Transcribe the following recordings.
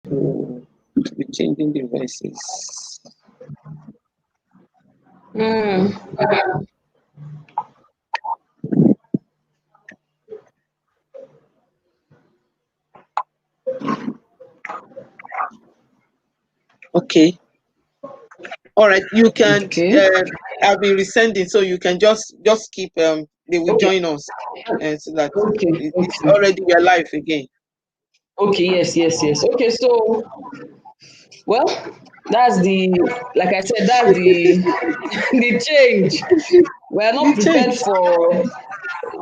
to be changing devices. Okay. All right. You can. Okay. I'll be resending, so you can just keep. They will join us, so that it's already we are live again. Okay. Yes. Okay. So, well, that's like I said, that's the the change. We are not prepared for.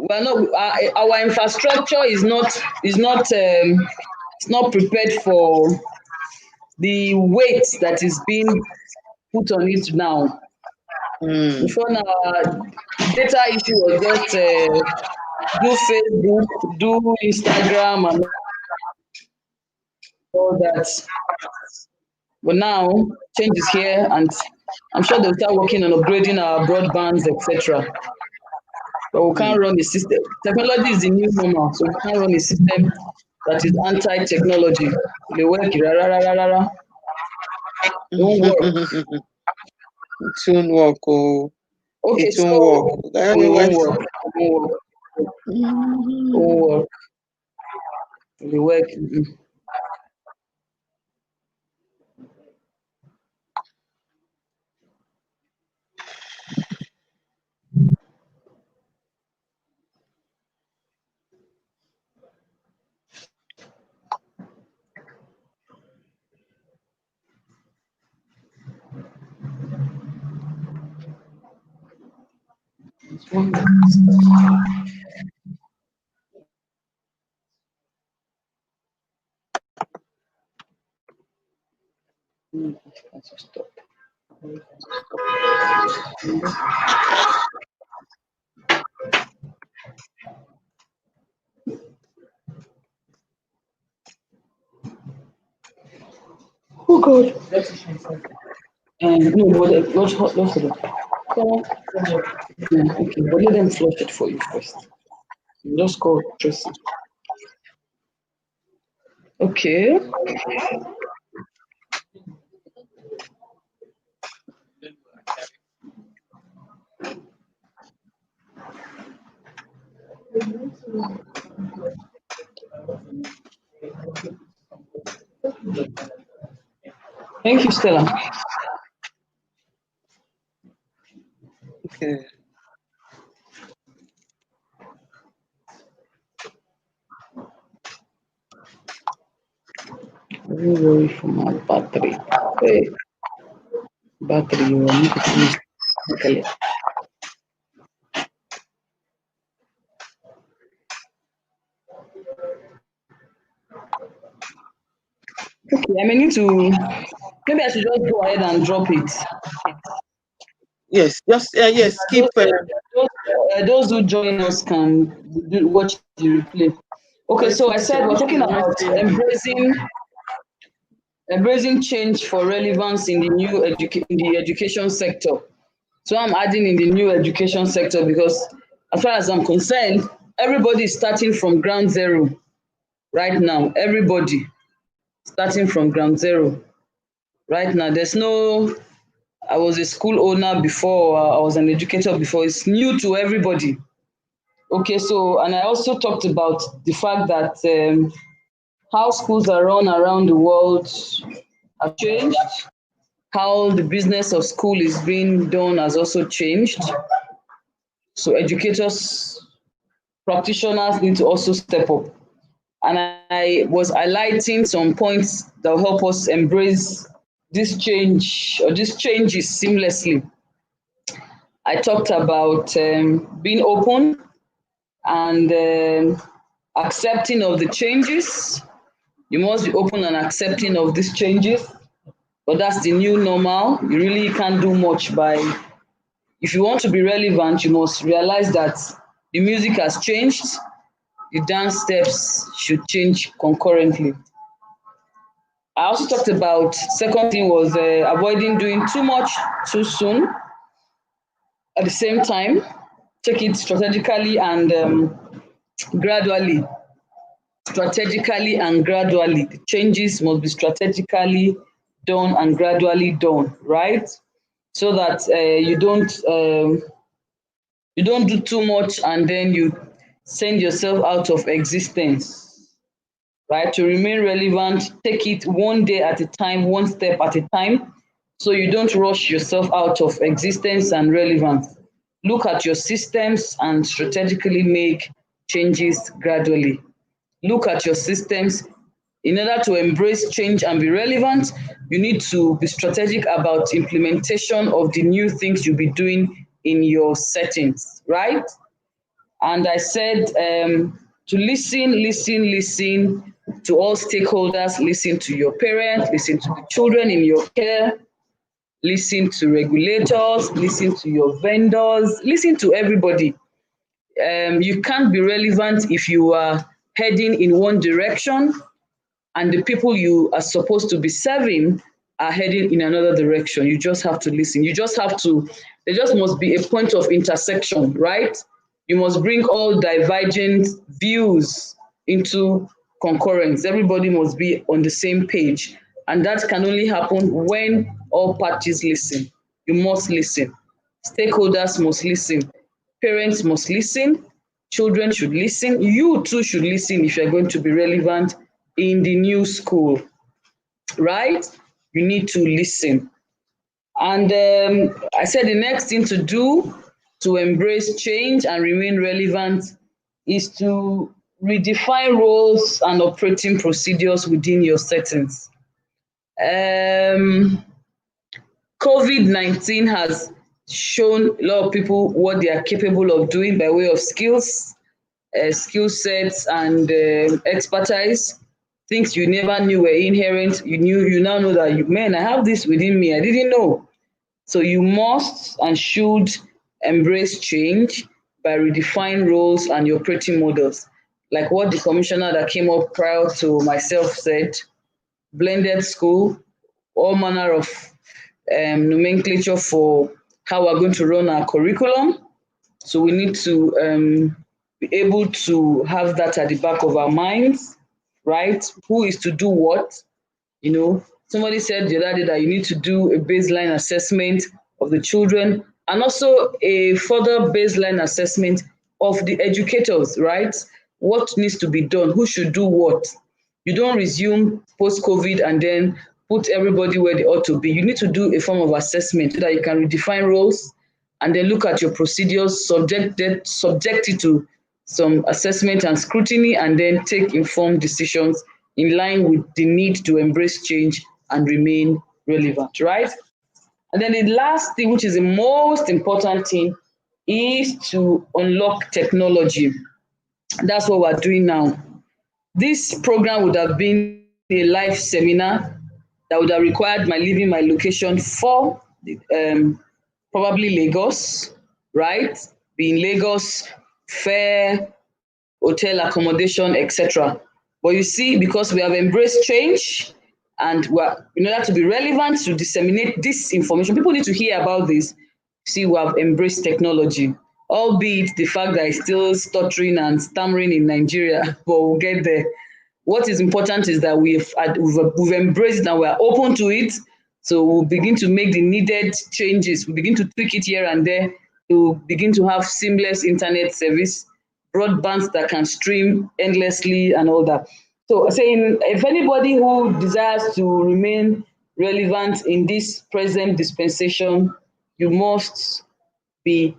We are not. Our infrastructure is not prepared for the weight that is being put on it now. Before now, data issue was just do Facebook, do Instagram, and all that. But now, change is here, and I'm sure they'll start working on upgrading our broadbands, etc. But we can't run a system. Technology is the new normal, so we can't run a system that is anti-technology. They work, rah, rah, rah, rah, rah. It won't work. It won't work. Oh, Okay, it so won't work. it won't work. It won't work. It won't work. It work. Stop. Oh God. No, but let's hold on. Come on. Yeah, okay, but let them flush it for you first. Just call Tracy. Okay. Thank you, Stella. Okay. Don't worry for my battery. Hey, battery, you will need to use. Okay. Okay, I may need to. Maybe I should just go ahead and drop it. Yes, just yes. Keep. Those who join us can watch the replay. Okay, so I said we're talking about embracing change for relevance in the in the education sector. So I'm adding in the new education sector because, as far as I'm concerned, everybody is starting from ground zero right now. Everybody starting from ground zero right now. There's no. I was a school owner before. I was an educator before. It's new to everybody. Okay, so and I also talked about the fact that how schools are run around the world have changed. How the business of school is being done has also changed. So educators, practitioners need to also step up. And I was highlighting some points that will help us embrace this change or these changes seamlessly. I talked about being open and accepting of the changes. You must be open and accepting of these changes, but that's the new normal. You really can't do much by, if you want to be relevant, you must realize that the music has changed, the dance steps should change concurrently. I also talked about, second thing was avoiding doing too much too soon. At the same time, take it strategically and gradually. strategically and gradually. The changes must be strategically done and gradually done, right? So that you don't do too much and then you send yourself out of existence, right? To remain relevant, take it one day at a time, one step at a time, so you don't rush yourself out of existence and relevance. Look at your systems and strategically make changes gradually. Look at your systems. In order to embrace change and be relevant, you need to be strategic about implementation of the new things you'll be doing in your settings, right? And I said to listen to all stakeholders, listen to your parents, listen to the children in your care, listen to regulators, listen to your vendors, listen to everybody. You can't be relevant if you are heading in one direction and the people you are supposed to be serving are heading in another direction. You just have to listen. You just have to, there just must be a point of intersection, right? You must bring all divergent views into concurrence. Everybody must be on the same page. And that can only happen when all parties listen. You must listen. Stakeholders must listen. Parents must listen. Children should listen. You too should listen if you're going to be relevant in the new school, right? You need to listen. And I said the next thing to do to embrace change and remain relevant is to redefine roles and operating procedures within your settings. Um, COVID-19 has shown a lot of people what they are capable of doing by way of skills, skill sets, and expertise. Things you never knew were inherent. You now know that man, I have this within me. I didn't know. So you must and should embrace change by redefining roles and your operating models. Like what the commissioner that came up prior to myself said, blended school, all manner of nomenclature for how we're going to run our curriculum. So we need to be able to have that at the back of our minds, right? Who is to do what? You know, somebody said the other day that you need to do a baseline assessment of the children and also a further baseline assessment of the educators, right? What needs to be done? Who should do what? You don't resume post-COVID and then put everybody where they ought to be. You need to do a form of assessment so that you can redefine roles and then look at your procedures, subject it to some assessment and scrutiny, and then take informed decisions in line with the need to embrace change and remain relevant, right? And then the last thing, which is the most important thing, is to unlock technology. That's what we're doing now. This program would have been a live seminar that would have required my leaving my location for probably Lagos, right? Being Lagos, fare, hotel accommodation, etc. But you see, because we have embraced change and we're, in order to be relevant, to disseminate this information, people need to hear about this. See, we have embraced technology, albeit the fact that it's still stuttering and stammering in Nigeria, but we'll get there. What is important is that we've embraced it and we're open to it. So we'll begin to make the needed changes. We begin to tweak it here and there to begin to have seamless internet service, broadbands that can stream endlessly and all that. So saying if anybody who desires to remain relevant in this present dispensation, you must be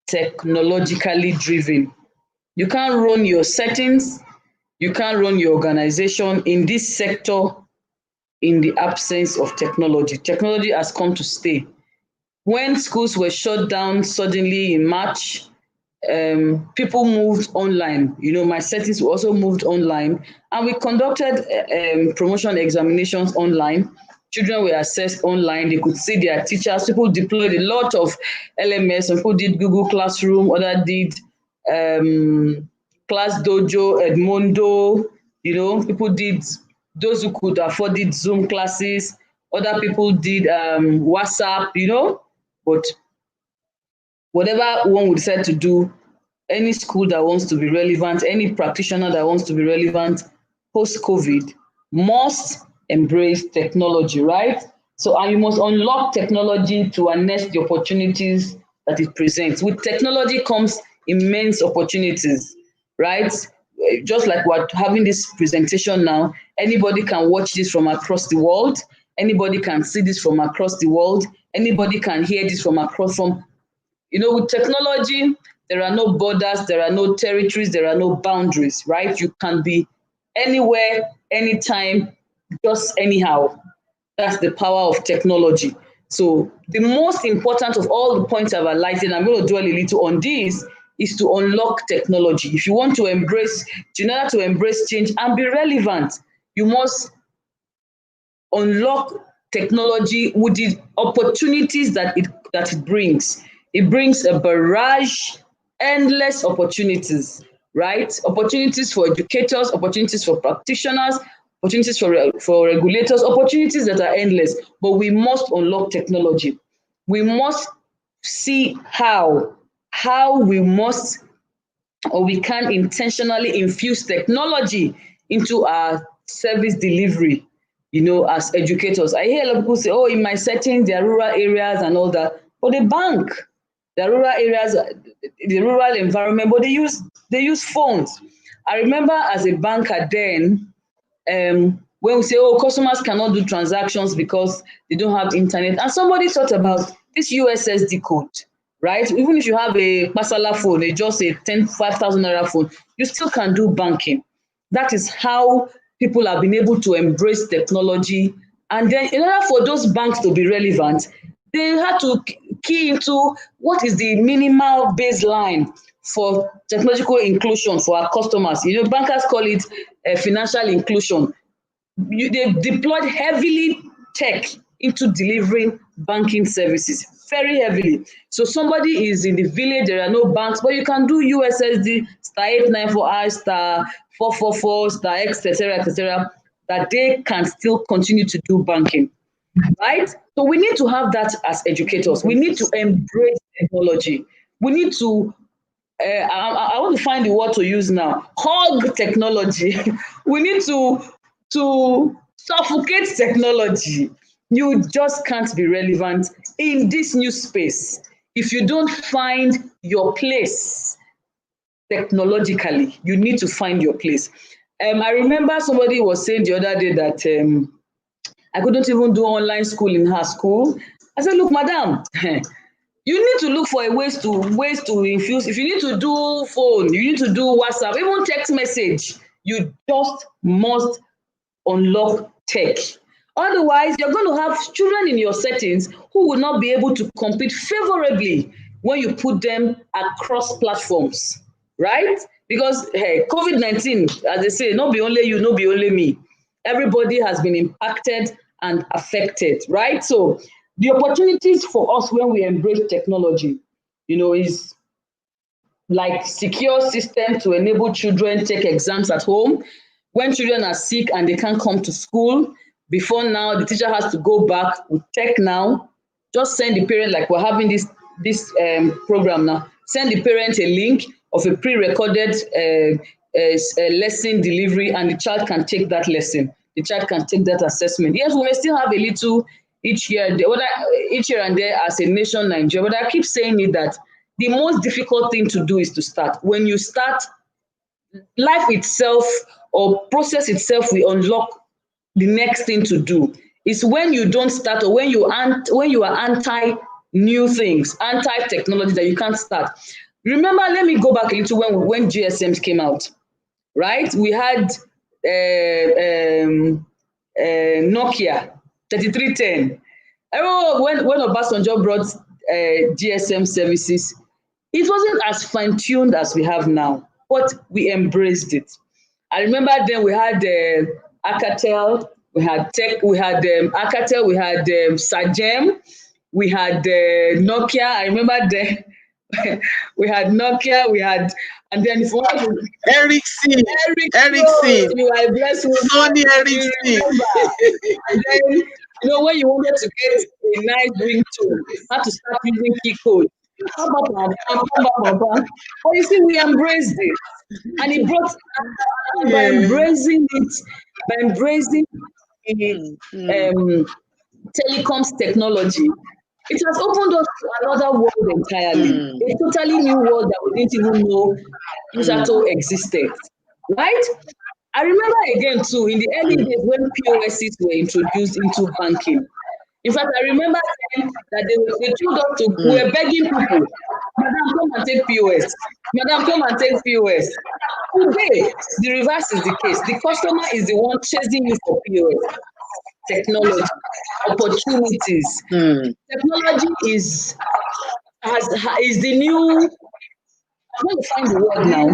technologically driven. You can't run your settings, you can't run your organization in this sector in the absence of technology. Technology has come to stay. When schools were shut down suddenly in March, people moved online. You know, my settings also moved online, and we conducted promotion examinations online. Children were assessed online. They could see their teachers. People deployed a lot of LMS. Some people did Google Classroom. Others did Class Dojo, Edmodo. You know, people did, those who could afford it, Zoom classes. Other people did WhatsApp, you know. But whatever one would decide to do, any school that wants to be relevant, any practitioner that wants to be relevant post-COVID must embrace technology, right? So, and you must unlock technology to harness the opportunities that it presents. With technology comes immense opportunities, right? Just like we're having this presentation now, anybody can watch this from across the world. Anybody can see this from across the world. Anybody can hear this from with technology, there are no borders, there are no territories, there are no boundaries, right? You can be anywhere, anytime, just anyhow. That's the power of technology. So the most important of all the points I've highlighted, I'm going to dwell a little on this, is to unlock technology. If you want to in order to embrace change and be relevant, you must unlock technology with the opportunities that it brings. It brings a barrage, endless opportunities, right? Opportunities for educators, opportunities for practitioners, opportunities for regulators, opportunities that are endless. But we must unlock technology. We must see how we must or we can intentionally infuse technology into our service delivery, as educators. I hear a lot of people say, oh, in my setting, there are rural areas and all that. But the rural areas, the rural environment, but they use phones. I remember as a banker then, when we say, oh, customers cannot do transactions because they don't have internet. And somebody thought about this USSD code, right? Even if you have a Pasala phone, just a 5,000 naira phone, you still can do banking. That is how people have been able to embrace technology. And then in order for those banks to be relevant, they had to key into what is the minimal baseline for technological inclusion for our customers. Bankers call it financial inclusion. They've deployed heavily tech into delivering banking services, very heavily. So somebody is in the village, there are no banks, but you can do USSD *894I *444 *X, etc., that they can still continue to do banking, right? So we need to have that as educators. We need to embrace technology. We need to I want to find the word to use now. Hug technology. We need to suffocate technology. You just can't be relevant in this new space if you don't find your place technologically. You need to find your place. I remember somebody was saying the other day that I couldn't even do online school in her school. I said, look, madam, you need to look for ways to infuse. If you need to do phone, you need to do WhatsApp, even text message. You just must unlock tech. Otherwise, you're going to have children in your settings who will not be able to compete favorably when you put them across platforms, right? Because hey, COVID-19, as they say, not be only you, not be only me. Everybody has been impacted and affected, right? So the opportunities for us when we embrace technology, is like secure system to enable children take exams at home. When children are sick and they can't come to school, before now, the teacher has to go back with tech now. Just send the parent, like we're having this program now, send the parent a link of a pre-recorded lesson delivery, and the child can take that lesson. The child can take that assessment. Yes, we may still have a little each year and there as a nation, Nigeria, but I keep saying it that the most difficult thing to do is to start. When you start, life itself or process itself will unlock the next thing to do. It's when you don't start or when you are anti new things, anti technology, that you can't start. Remember, let me go back a little when GSMs came out, right? We had Nokia 3310. When Obasanjo brought GSM services, it wasn't as fine-tuned as we have now, but we embraced it. I remember then we had Alcatel, we had Alcatel, we had Sajem, we had Nokia. I remember then we had Nokia, and then if you want to, Ericsson, you are blessed with Sony Ericsson. And then when you wanted to get a nice ringtone, you had to start using key code. But you see, we embraced it. And it brought, by embracing it, by embracing the telecoms technology, it has opened us to another world entirely, a totally new world that we didn't even know hitherto existed, right? I remember again too, in the early days when POSs were introduced into banking. In fact, I remember then that they told us to, we were begging people, Madam, come and take POS. Madam, come and take POS. Today, the reverse is the case. The customer is the one chasing you for POS. Technology, opportunities. Technology is the new. I'm going to find the word now.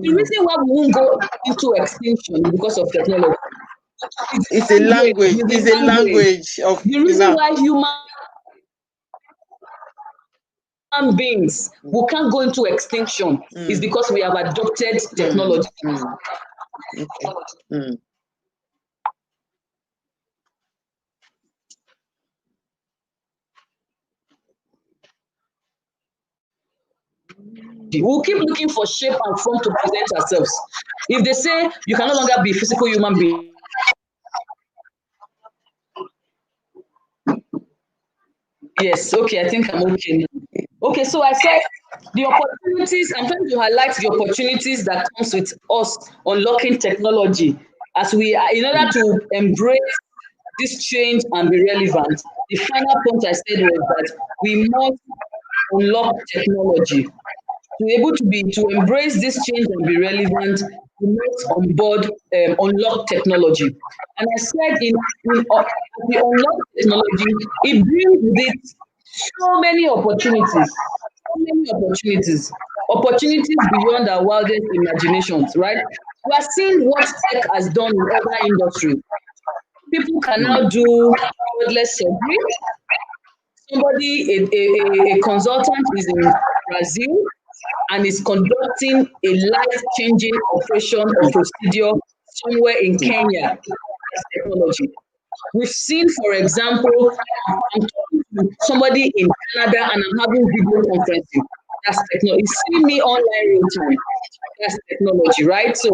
The reason why we won't go into extinction is because of technology. It's a language. It's a language of the reason why human beings we can't go into extinction is because we have adopted technology. We'll keep looking for shape and form to present ourselves. If they say you can no longer be a physical human being, yes, okay, I think I'm okay now. Okay, so I said the opportunities, I'm trying to highlight the opportunities that comes with us unlocking technology as we are, in order to embrace this change and be relevant. The final point I said was that we must unlock technology. To be able to embrace this change and be relevant, we must unlock technology. And I said the unlock technology, it brings with it so many opportunities, opportunities beyond our wildest imaginations, right? We are seeing what tech has done in other industries. People can now do cordless surgery. A consultant is in Brazil and is conducting a life-changing operation or procedure somewhere in Kenya. That's technology. We've seen, for example, I'm talking to somebody in Canada and I'm having video conferencing. That's technology. You see me online real time. That's technology, right? So,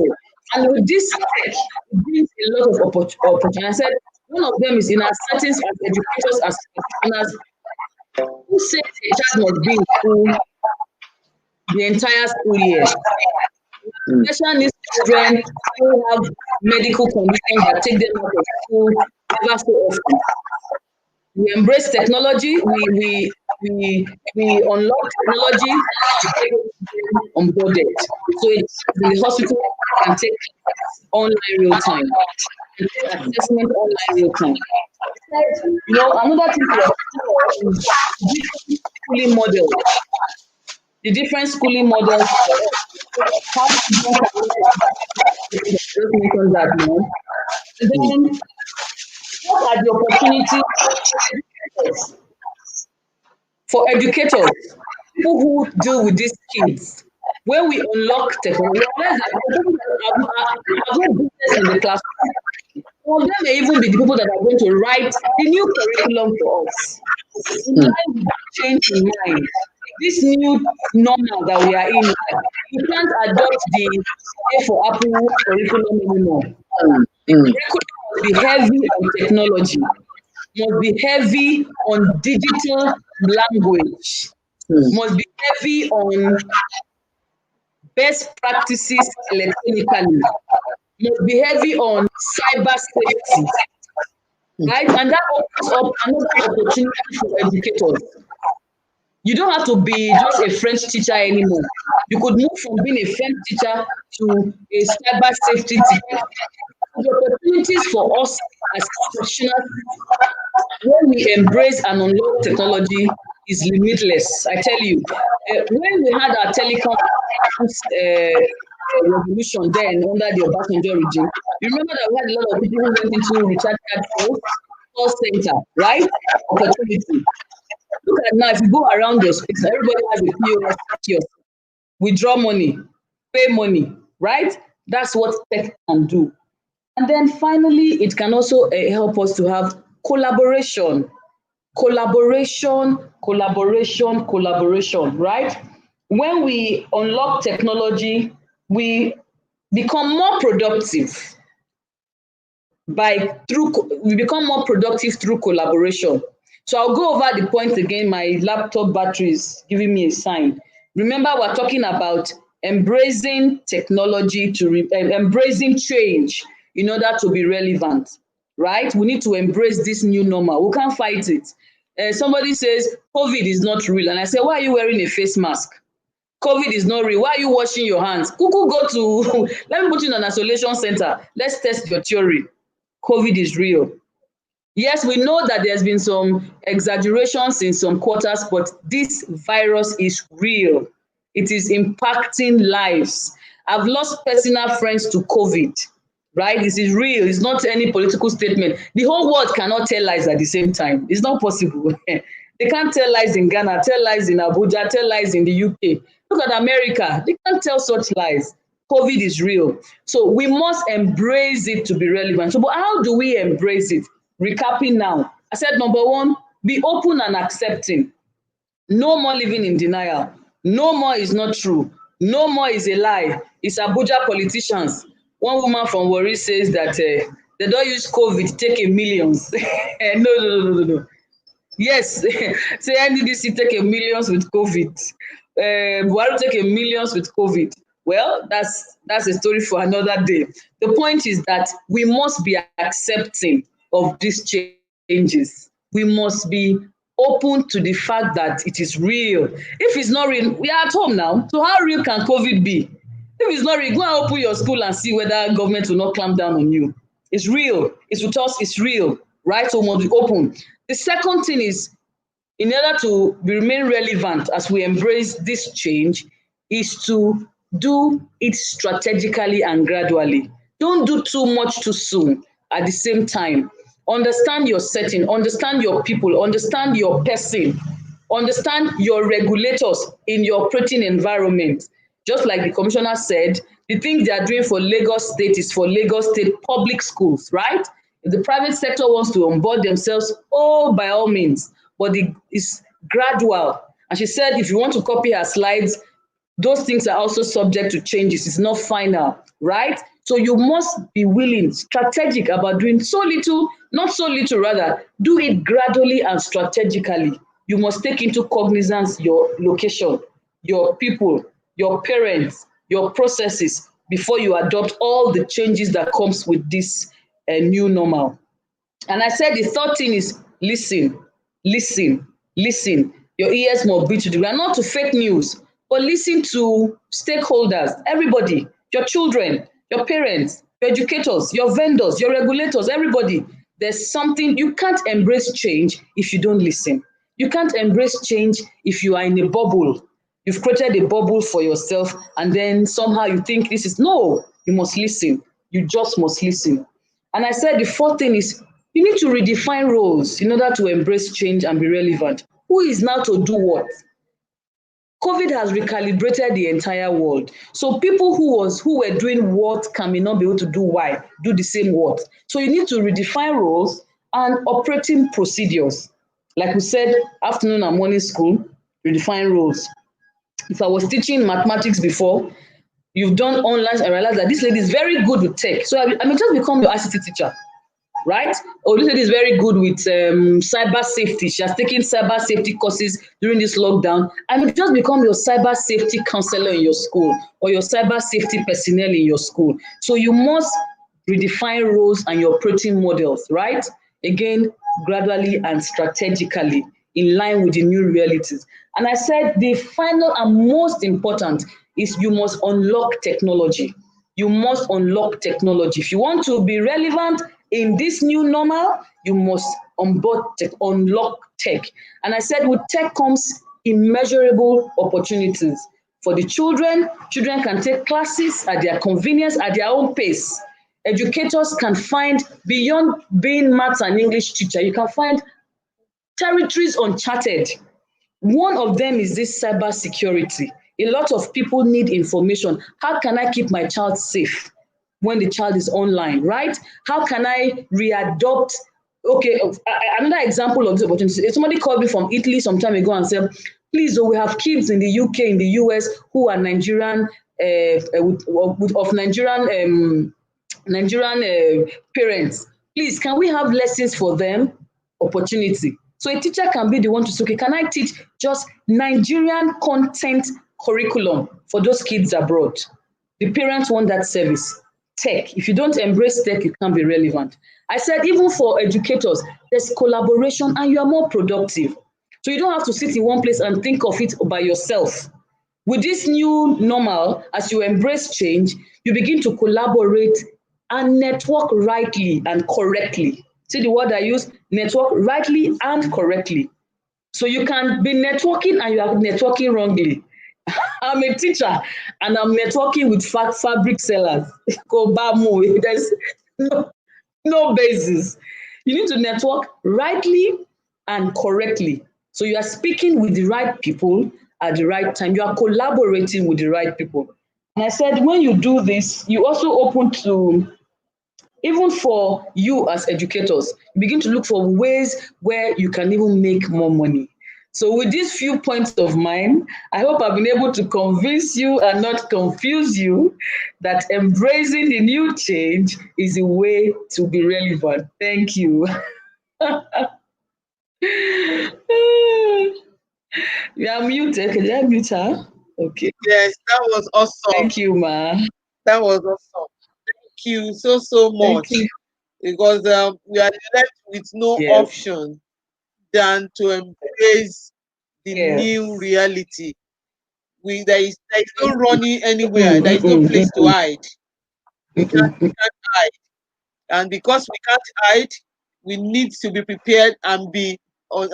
and with this tech, it brings a lot of opportunity. I said one of them is in our settings as educators, as practitioners, who says a child must be in school the entire school year. Special needs children who have medical conditions that take them out of school ever so often. We embrace technology, we unlock technology to take them onboarded. So it's in the hospital and take online real time. And take assessment online real time. You know, another thing to explore is different schooling models. The different schooling models, how children can just mention that now. And then what are the opportunities for educators, people who deal with these kids? When we unlock technology, we realize that have no business in the classroom. Some of them may even be the people that are going to write the new curriculum for us. In line with the change in mind, this new normal that we are in, we can't adopt the A for Apple curriculum anymore. The curriculum must be heavy on technology, must be heavy on digital language, must be heavy on best practices electronically, must be heavy on cyber safety, right? And that opens up another opportunity for educators. You don't have to be just a French teacher anymore. You could move from being a French teacher to a cyber safety teacher. The opportunities for us as professionals when we embrace and unlock technology is limitless. I tell you, when we had our telecom revolution then under the Obasanjo regime, you remember that we had a lot of people who went into recharge card call center, right? Opportunity. Look at now, if you go around your space, everybody has a POS kiosk. Withdraw money, pay money, right? That's what tech can do. And then finally, it can also help us to have collaboration. Collaboration, collaboration, collaboration, right? When we unlock technology, we become more productive we become more productive through collaboration. So I'll go over the point again. My laptop battery is giving me a sign. Remember, we're talking about embracing technology embracing change in order to be relevant, right? We need to embrace this new normal. We can't fight it. Somebody says COVID is not real, and I say, why are you wearing a face mask? COVID is not real. Why are you washing your hands? Kuku, go to let me put you in an isolation center. Let's test your theory. COVID is real. Yes, we know that there's been some exaggerations in some quarters, but this virus is real. It is impacting lives. I've lost personal friends to COVID, right? This is real. It's not any political statement. The whole world cannot tell lies at the same time. It's not possible. They can't tell lies in Ghana, tell lies in Abuja, tell lies in the UK. Look at America. They can't tell such lies. COVID is real. So we must embrace it to be relevant. So, but how do we embrace it? Recapping now. I said, number one, be open and accepting. No more living in denial. No more is not true. No more is a lie. It's Abuja politicians. One woman from Warri says that they don't use COVID, take a millions. No. Yes, say NDDC take a millions with COVID. Buhari take a millions with COVID. Well, that's a story for another day. The point is that we must be accepting of these changes. We must be open to the fact that it is real. If it's not real, we are at home now. So how real can COVID be? If it's not real, go and open your school and see whether government will not clamp down on you. It's real. It's with us. It's real, right? So we must be open. The second thing is, in order to remain relevant as we embrace this change, is to do it strategically and gradually. Don't do too much too soon at the same time. Understand your setting, understand your people, understand your person, understand your regulators in your operating environment. Just like the commissioner said, the things they are doing for Lagos State is for Lagos State public schools, right? If the private sector wants to onboard themselves, by all means, but it's gradual. And she said, if you want to copy her slides, those things are also subject to changes. It's not final, right? So you must be willing, strategic about doing so little, not so little rather, do it gradually and strategically. You must take into cognizance your location, your people, your parents, your processes before you adopt all the changes that comes with this new normal. And I said the third thing is listen, listen, listen. Your ears must be to the ground, not to fake news, but listen to stakeholders, everybody, your children, your parents, your educators, your vendors, your regulators, everybody. There's something, you can't embrace change if you don't listen. You can't embrace change if you are in a bubble. You've created a bubble for yourself and then somehow you think this is, no, you must listen. You just must listen. And I said the fourth thing is you need to redefine roles in order to embrace change and be relevant. Who is now to do what? COVID has recalibrated the entire world. So people who were doing what may not be able to do the same what. So you need to redefine roles and operating procedures. Like we said, afternoon and morning school, redefine roles. If I was teaching mathematics before, you've done online, I realized that this lady is very good with tech. So I may just become your ICT teacher, right? Oh, this lady is very good with cyber safety. She has taken cyber safety courses during this lockdown. I may just become your cyber safety counselor in your school or your cyber safety personnel in your school. So you must redefine roles and your operating models, right? Again, gradually and strategically in line with the new realities. And I said the final and most important is you must unlock technology. You must unlock technology. If you want to be relevant in this new normal, you must unlock tech. And I said with tech comes immeasurable opportunities. For the children can take classes at their convenience, at their own pace. Educators can find, beyond being maths and English teacher, you can find territories uncharted. One of them is this cyber security. A lot of people need information. How can I keep my child safe when the child is online, right? How can I readopt okay, another example of this opportunity. Somebody called me from Italy some time ago and said, please, we have kids in the UK, in the US, who are Nigerian, of Nigerian parents. Please, can we have lessons for them? Opportunity. So a teacher can be the one to say, okay, can I teach just Nigerian content curriculum for those kids abroad? The parents want that service. Tech. If you don't embrace tech, you can't be relevant. I said, even for educators, there's collaboration and you are more productive. So you don't have to sit in one place and think of it by yourself. With this new normal, as you embrace change, you begin to collaborate and network rightly and correctly. See the word I use? Network rightly and correctly. So you can be networking and you are networking wrongly. I'm a teacher and I'm networking with fabric sellers. There's no, no basis. You need to network rightly and correctly. So you are speaking with the right people at the right time. You are collaborating with the right people. And I said, when you do this, you also open to, even for you as educators, you begin to look for ways where you can even make more money. So with these few points of mine, I hope I've been able to convince you and not confuse you that embracing the new change is a way to be relevant. Thank you. You are muted. Can I mute her? Okay. Yes, that was awesome. Thank you, ma. That was awesome. Thank you so Thank much. you. Because we are left with no Yes. option than to embrace the new Yes. reality. There is no running anywhere. There is no place to Mm-mm. hide. We can't hide. And because we can't hide, we need to be prepared and be on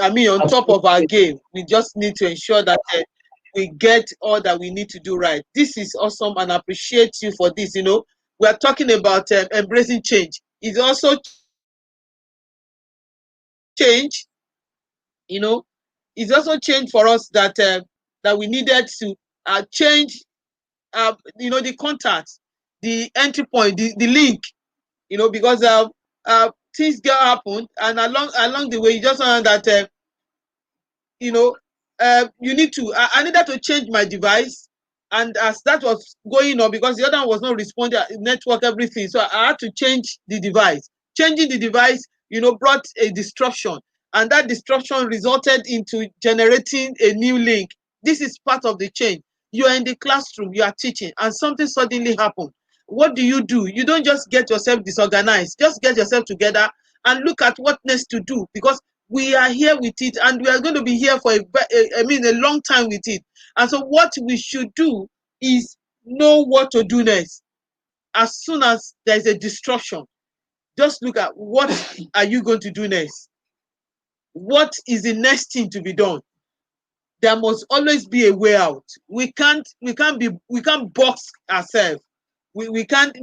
top of our Absolutely. game. We just need to ensure that we get all that we need to do right. This is awesome, and I appreciate you for this. We are talking about embracing change. It's also change. You know, it's also change for us that we needed to change. The contact, the entry point, the link. Because things get happened, and along the way, you just learn that you know, you need to. I needed to change my device, and as that was going on, because the other one was not responding, network, everything. So I had to change the device. Changing the device, brought a disruption, and that disruption resulted into generating a new link. This is part of the change. You are in the classroom, you are teaching, and something suddenly happened. What do? You don't just get yourself disorganized. Just get yourself together and look at what next to do, because we are here with it, and we are going to be here for a long time with it. And so what we should do is know what to do next. As soon as there's a disruption, just look at what are you going to do next. What is the next thing to be done? There must always be a way out. We can't box ourselves. We can't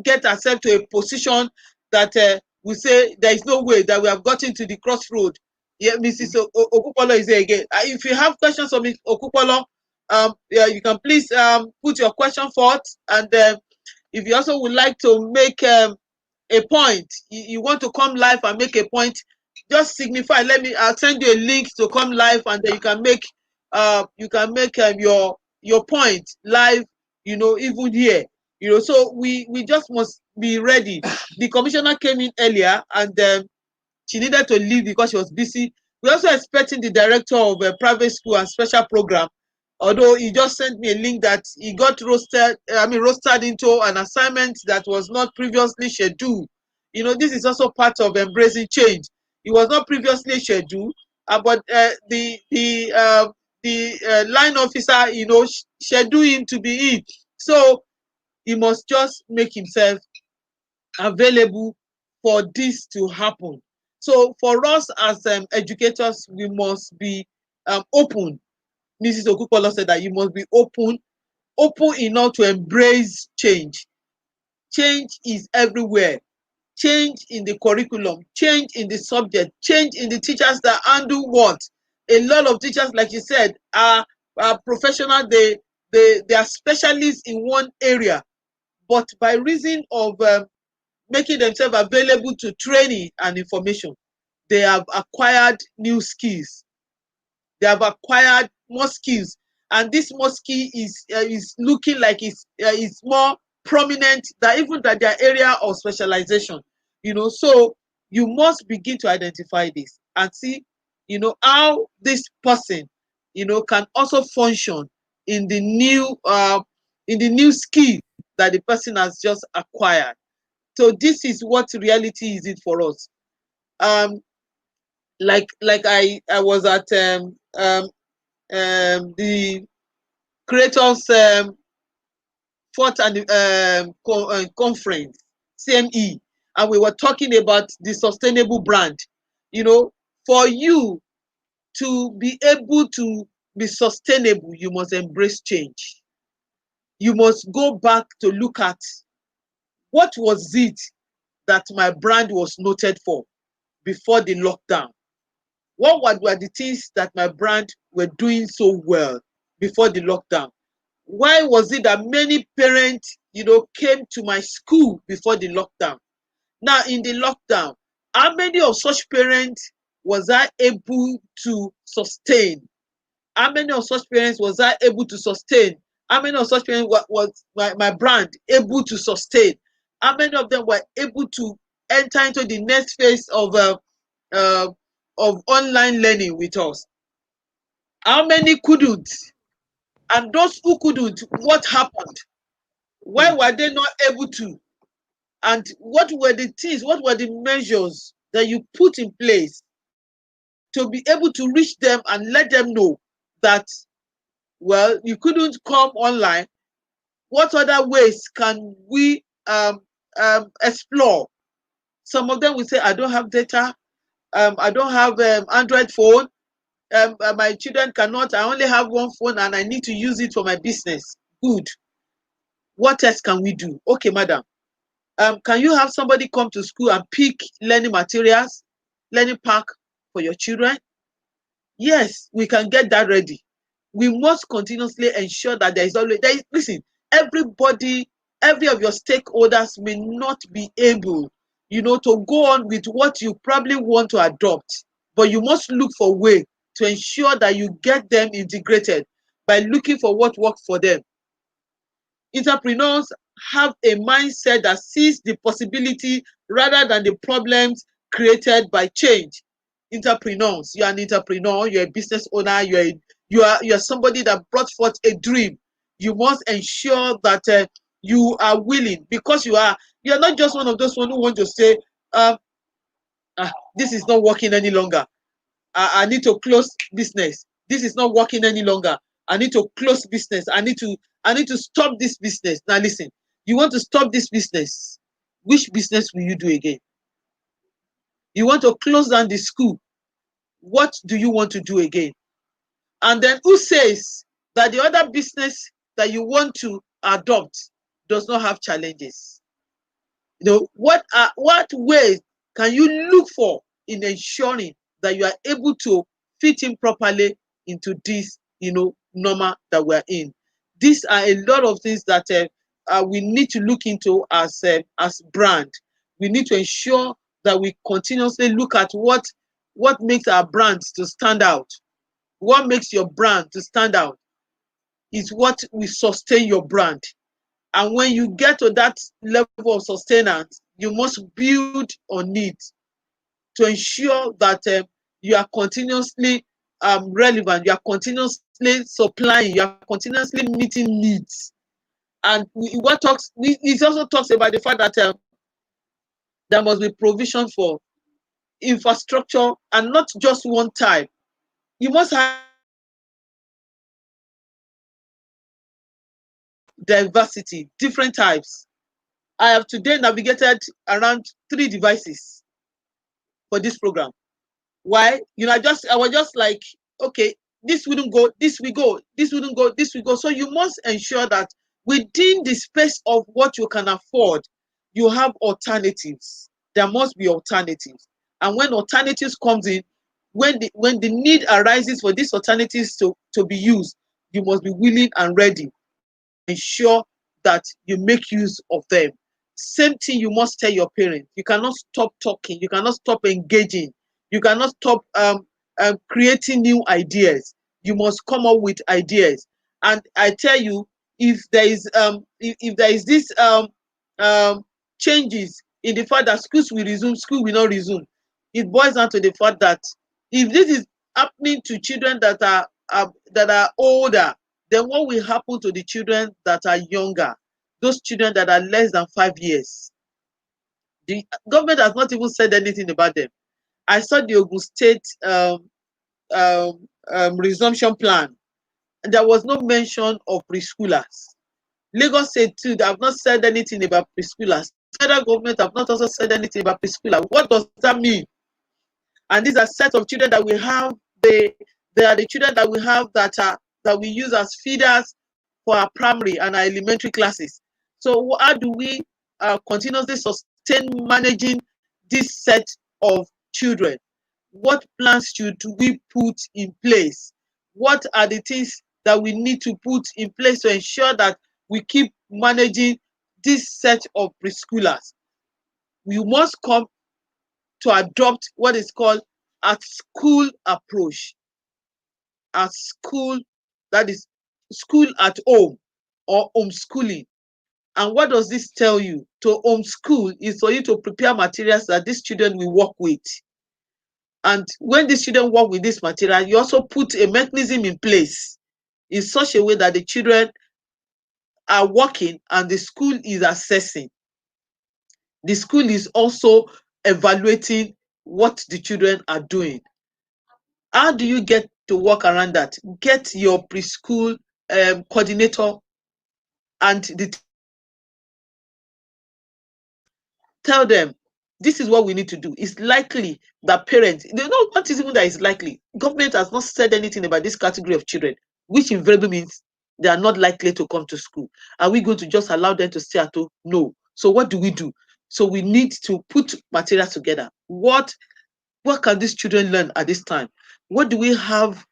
get ourselves to a position that we say there is no way, that we have gotten to the crossroad. Yeah, Mrs. Okupolo is here again. If you have questions for Ms. Okupolo, yeah, you can please put your question forth. And if you also would like to make a point, you want to come live and make a point, just signify. I'll send you a link to come live, and then you can make your point live, even here. So we just must be ready. The commissioner came in earlier, and she needed to leave because she was busy. We're also expecting the director of a private school and special program, although he just sent me a link that he got rostered into an assignment that was not previously scheduled. This is also part of embracing change. It was not previously scheduled, but the line officer, scheduled him to be in. So he must just make himself available for this to happen. So for us as educators, we must be open. Mrs. Okupolo said that you must be open enough to embrace change. Change is everywhere. Change in the curriculum, change in the subject, change in the teachers that handle what. A lot of teachers, like you said, are professional. They are specialists in one area, but by reason of making themselves available to training and information. They have acquired new skills. They have acquired more skills, and this more skill is looking like it's more prominent than even that their area of specialization. So you must begin to identify this and see, how this person, can also function in the new skill that the person has just acquired. So this is what reality is it for us. Um, like I was at the creators fourth and conference CME, and we were talking about the sustainable brand. For you to be able to be sustainable, you must embrace change. You must go back to look at what was it that my brand was noted for before the lockdown. What were the things that my brand were doing so well before the lockdown? Why was it that many parents, came to my school before the lockdown? Now, in the lockdown, how many of such parents was I able to sustain? How many of such parents was I able to sustain? How many of such parents was my brand able to sustain? How many of them were able to enter into the next phase uh, of online learning with us? How many couldn't? And those who couldn't, what happened? Why Mm. were they not able to? And what were the things, what were the measures that you put in place to be able to reach them and let them know that, well, you couldn't come online? What other ways can we explore? Some of them will say, I don't have data, I don't have Android phone, my children cannot, I only have one phone and I need to use it for my business. Good. What else can we do? Okay, madam. Can you have somebody come to school and pick learning materials, learning pack for your children? Yes, we can get that ready. We must continuously ensure that listen, everybody, every of your stakeholders may not be able, to go on with what you probably want to adopt, but you must look for a way to ensure that you get them integrated by looking for what works for them. Entrepreneurs have a mindset that sees the possibility rather than the problems created by change. Entrepreneurs, you are an entrepreneur, you're a business owner, you are somebody that brought forth a dream. You must ensure that you are willing, because you are not just one of those one who want to say, um, this is not working any longer. I need to close business. This is not working any longer. I need to close business. I need to stop this business. Now listen, you want to stop this business. Which business will you do again? You want to close down the school. What do you want to do again? And then who says that the other business that you want to adopt does not have challenges? What ways can you look for in ensuring that you are able to fit in properly into this normal that we're in? These are a lot of things that we need to look into as brand. We need to ensure that we continuously look at what makes our brands to stand out. What makes your brand to stand out is what will sustain your brand. And when you get to that level of sustenance, you must build on it to ensure that you are continuously relevant, you are continuously supplying, you are continuously meeting needs. And it also talks about the fact that there must be provision for infrastructure, and not just one type. You must have diversity, different types. I have today navigated around 3 devices for this program. Why? I was just like, okay, this wouldn't go, this will go, this wouldn't go, this will go. So you must ensure that within the space of what you can afford, you have alternatives. There must be alternatives. And when alternatives comes in, when the need arises for these alternatives to be used, you must be willing and ready to ensure that you make use of them. Same thing you must tell your parents. You cannot stop talking. You cannot stop engaging. You cannot stop creating new ideas. You must come up with ideas. And I tell you, if there is this um, changes in the fact that schools will resume, school will not resume. It boils down to the fact that if this is happening to children that are older, then what will happen to the children that are younger? Those children that are less than 5 years. The government has not even said anything about them. I saw the Ogun State resumption plan, and there was no mention of preschoolers. Lagos State too, they have not said anything about preschoolers. Federal government have not also said anything about preschoolers. What does that mean? And these are sets of children that we have. They are the children that we have that we use as feeders for our primary and our elementary classes. So how do we continuously sustain managing this set of children? What plans should we put in place? What are the things that we need to put in place to ensure that we keep managing this set of preschoolers? We must come to adopt what is called a school approach. A school, that is school at home or homeschooling. And what does this tell you? To homeschool is for you to prepare materials that these children will work with. And when these children work with this material, you also put a mechanism in place in such a way that the children are working and the school is assessing. The school is also evaluating what the children are doing. How do you get to work around that? Get your preschool coordinator and the tell them this is what we need to do. It's likely that parents, they know what is even that is likely. Government has not said anything about this category of children, which invariably means they are not likely to come to school. Are we going to just allow them to stay at home? No. So what do we do? So we need to put materials together. What can these children learn at this time? What do we have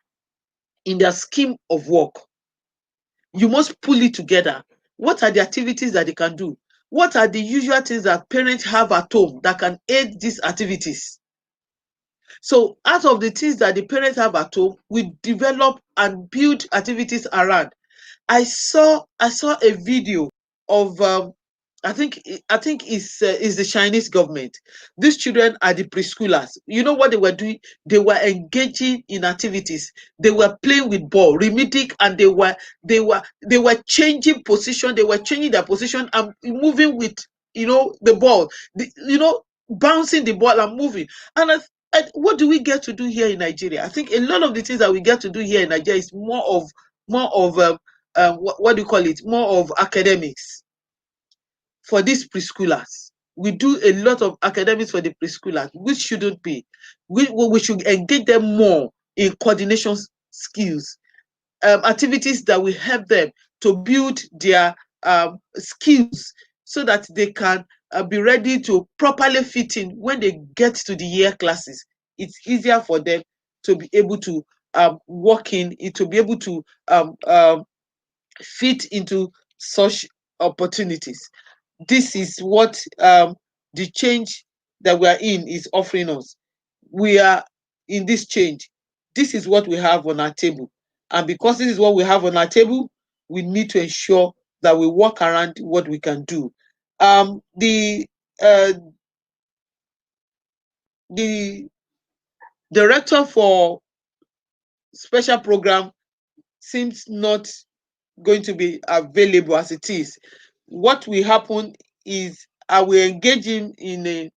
in their scheme of work? You must pull it together. What are the activities that they can do? What are the usual things that parents have at home that can aid these activities? So out of the things that the parents have at home, we develop and build activities around. I saw a video of I think it's the Chinese government. These children are the preschoolers. You know what they were doing? They were engaging in activities. They were playing with ball, rhythmic, and they were changing position. They were changing their position and moving with the ball. Bouncing the ball and moving. And what do we get to do here in Nigeria? I think a lot of the things that we get to do here in Nigeria is more of what do you call it? More of academics for these preschoolers. We do a lot of academics for the preschoolers, which shouldn't be. We should engage them more in coordination skills, activities that will help them to build their skills so that they can be ready to properly fit in when they get to the year classes. It's easier for them to be able to work in, to be able to fit into such opportunities. This is what the change that we are in is offering us. We are in this change. This is what we have on our table. And because this is what we have on our table, we need to ensure that we work around what we can do. The uh, the director for special program seems not going to be available as it is. What will happen is I will engage him in a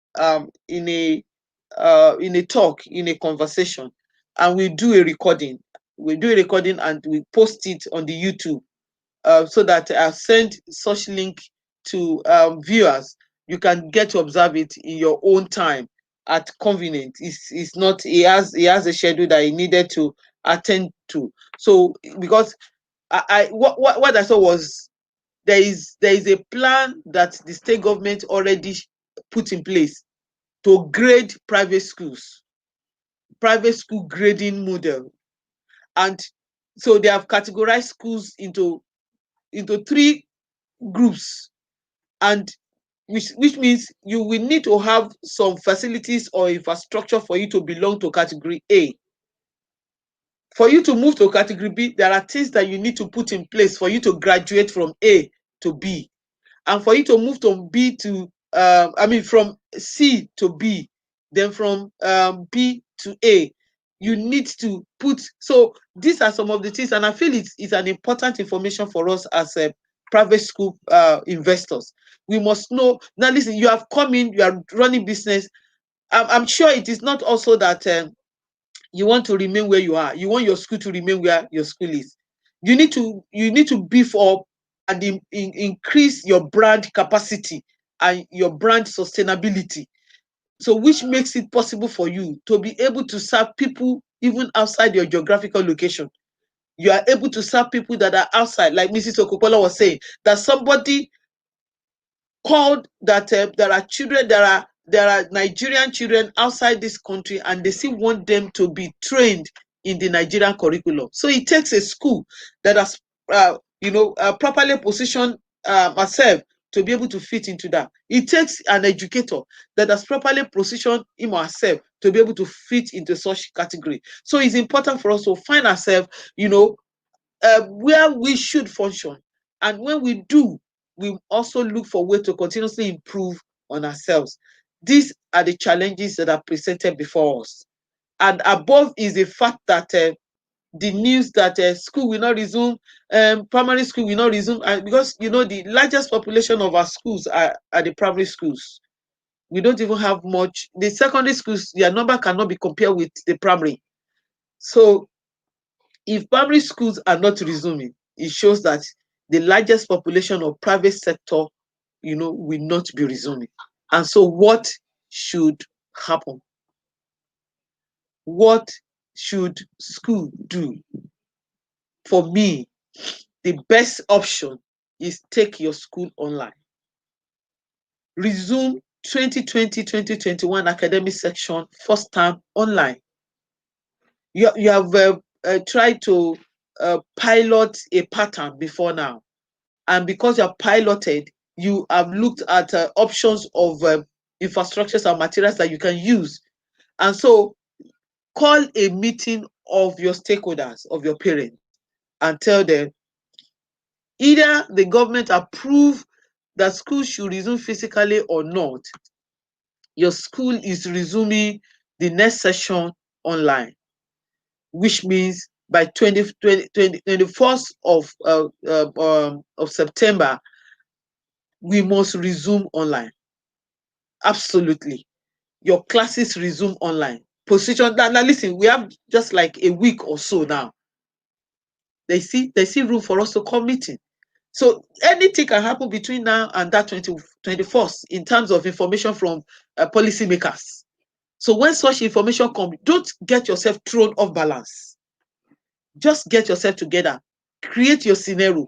talk, in a conversation, and we do a recording. We do a recording and we post it on the YouTube so that I send such link to viewers. You can get to observe it in your own time at convenient. It's not he has a schedule that he needed to attend to. So because what I saw was there is a plan that the state government already put in place to grade private school grading model. And so they have categorized schools into three groups. And which means you will need to have some facilities or infrastructure for you to belong to category A. For you to move to category B, there are things that you need to put in place for you to graduate from A to B. And for you to move from B to, from C to B, then from B to A, you need to put. So these are some of the things, and I feel it's an important information for us as a private school investors. We must know. Now, listen, you have come in, you are running business. I'm sure it is not also that you want to remain where you are. You want your school to remain where your school is. You need to beef up and increase your brand capacity and your brand sustainability. So which makes it possible for you to be able to serve people even outside your geographical location. You are able to serve people that are outside, like Mrs. Okupola was saying, that somebody called that there are children, there are Nigerian children outside this country, and they still want them to be trained in the Nigerian curriculum. So it takes a school that has, properly positioned herself to be able to fit into that. It takes an educator that has properly positioned him or herself to be able to fit into such category. So it's important for us to find ourselves, where we should function. And when we do, we also look for ways to continuously improve on ourselves. These are the challenges that are presented before us. And above is the fact that the news that school will not resume, primary school will not resume, and because the largest population of our schools are the primary schools. We don't even have much. The secondary schools, their number cannot be compared with the primary. So if primary schools are not resuming, it shows that the largest population of private sector, will not be resuming. And so what should happen? What should school do? For me, the best option is take your school online. Resume 2020-2021 academic section first term online. You have tried to pilot a pattern before now. And because you have piloted, you have looked at options of infrastructures and materials that you can use. And so call a meeting of your stakeholders, of your parents, and tell them either the government approve that school should resume physically or not. Your school is resuming the next session online, which means by 21st of September, we must resume online. Absolutely. Your classes resume online. Position now listen, we have just like a week or so now. They see room for us to come meeting. So anything can happen between now and that 21st in terms of information from policymakers. So when such information comes, don't get yourself thrown off balance. Just get yourself together. Create your scenario.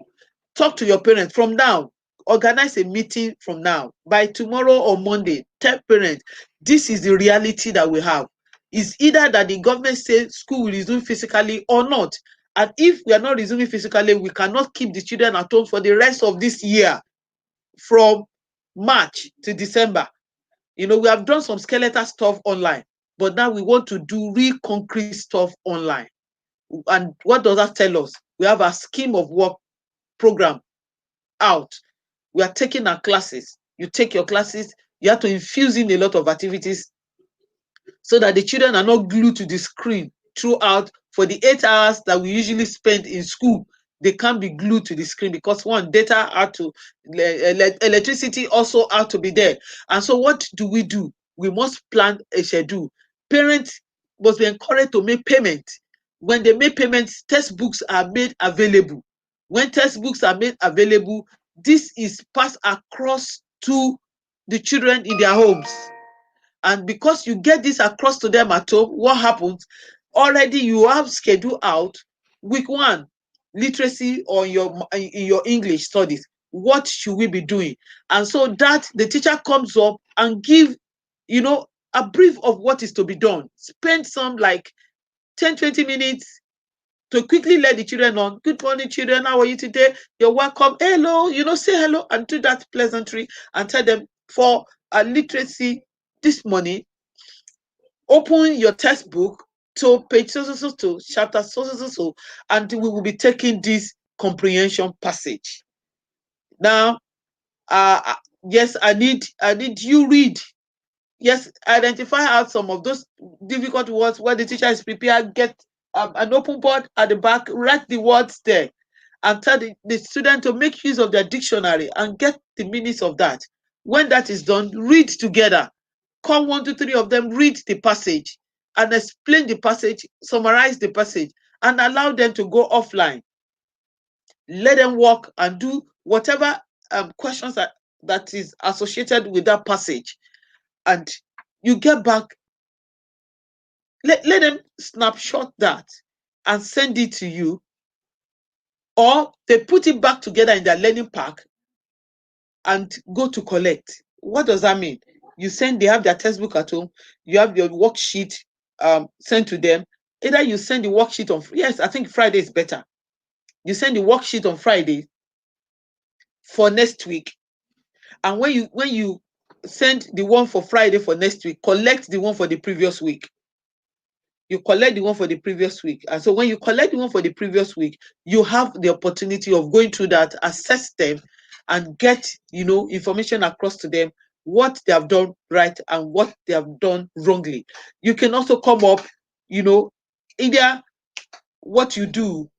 Talk to your parents from now. Organize a meeting from now. By tomorrow or Monday, tell parents, this is the reality that we have. It's either that the government says school will resume physically or not. And if we are not resuming physically, we cannot keep the children at home for the rest of this year from March to December. We have done some skeletal stuff online, but now we want to do real concrete stuff online. And what does that tell us? We have a scheme of work program out. We are taking our classes. You take your classes, you have to infuse in a lot of activities so that the children are not glued to the screen throughout. For the 8 hours that we usually spend in school, they can't be glued to the screen because one, data had to, electricity also had to be there. And so what do? We must plan a schedule. Parents must be encouraged to make payment. When they make payments, textbooks are made available. When textbooks are made available, this is passed across to the children in their homes. And because you get this across to them at home, what happens? Already you have scheduled out week 1, literacy or in your English studies. What should we be doing? And so that the teacher comes up and give, a brief of what is to be done. Spend some like 10-20 minutes to quickly let the children on. Good morning, children. How are you today? You're welcome. Hello, say hello and do that pleasantry and tell them for literacy this morning, open your textbook to page so, to chapter so, and we will be taking this comprehension passage. Now, uh, yes, I need you read. Yes, identify out some of those difficult words where the teacher is prepared. Get an open board at the back, write the words there, and tell the student to make use of their dictionary and get the meanings of that. When that is done, read together. Call 1, 2, 3 of them, read the passage and explain the passage, summarize the passage, and allow them to go offline. Let them work and do whatever questions that is associated with that passage. And you get back, let them snapshot that and send it to you, or they put it back together in their learning pack and go to collect. What does that mean? You send, they have their textbook at home, you have your worksheet sent to them. Either you send the worksheet on, yes, I think Friday is better. You send the worksheet on Friday for next week. And when you send the one for Friday for next week, collect the one for the previous week. You collect the one for the previous week. And so when you collect the one for the previous week, you have the opportunity of going through that, assess them, and get, information across to them what they have done right and what they have done wrongly. You can also come up, either what you do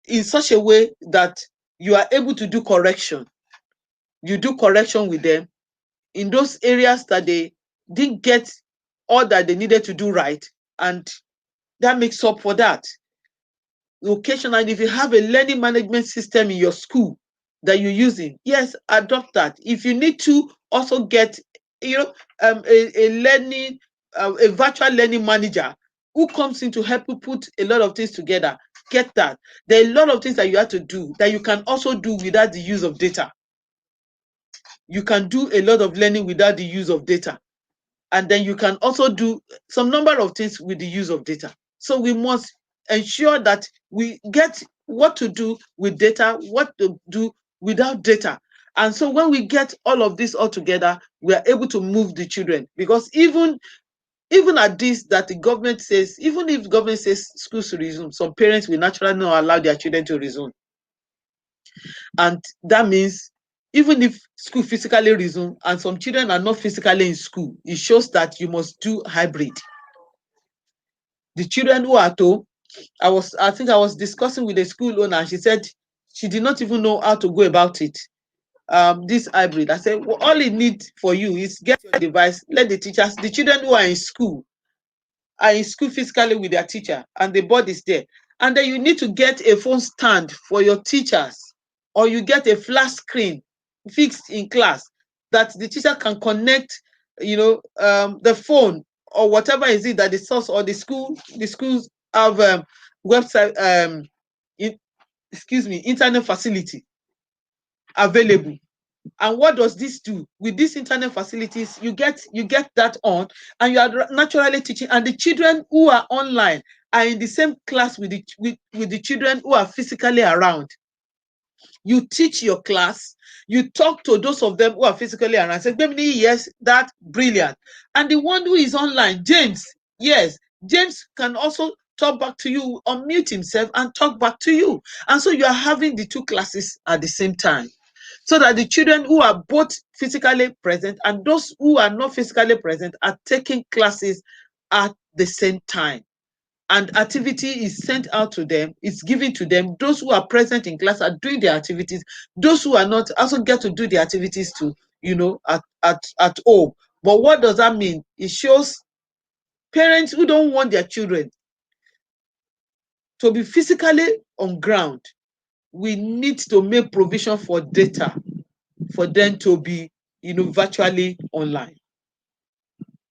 in such a way that you are able to do correction. You do correction with them in those areas that they didn't get all that they needed to do right, and that makes up for that. Occasionally, if you have a learning management system in your school that you're using, yes, adopt that. If you need to also get, a learning, a virtual learning manager who comes in to help you put a lot of things together, get that. There are a lot of things that you have to do that you can also do without the use of data. You can do a lot of learning without the use of data. And then you can also do some number of things with the use of data. So we must ensure that we get what to do with data, what to do without data. And so when we get all of this all together, we are able to move the children. Because even at this, that the government says, even if the government says schools to resume, some parents will naturally not allow their children to resume. And that means even if school physically resume and some children are not physically in school, it shows that you must do hybrid. The children who are at home, I think I was discussing with a school owner, and she said she did not even know how to go about it. This hybrid. I said, well, all it needs for you is get your device, let the teachers, the children who are in school physically with their teacher, and the board is there. And then you need to get a phone stand for your teachers, or you get a flat screen fixed in class that the teacher can connect, the phone or whatever is it that the source or the schools have website, internet facility available. And what does this do? With these internet facilities, you get that on, and you are naturally teaching. And the children who are online are in the same class with the children who are physically around. You teach your class, you talk to those of them who are physically around. Say, yes, that's brilliant. And the one who is online, James, yes, James can also talk back to you, unmute himself and talk back to you. And so you are having the two classes at the same time, so that the children who are both physically present and those who are not physically present are taking classes at the same time. And activity is sent out to them, it's given to them. Those who are present in class are doing their activities. Those who are not also get to do the activities too, at home. But what does that mean? It shows parents who don't want their children to be physically on ground. We need to make provision for data for them to be, virtually online,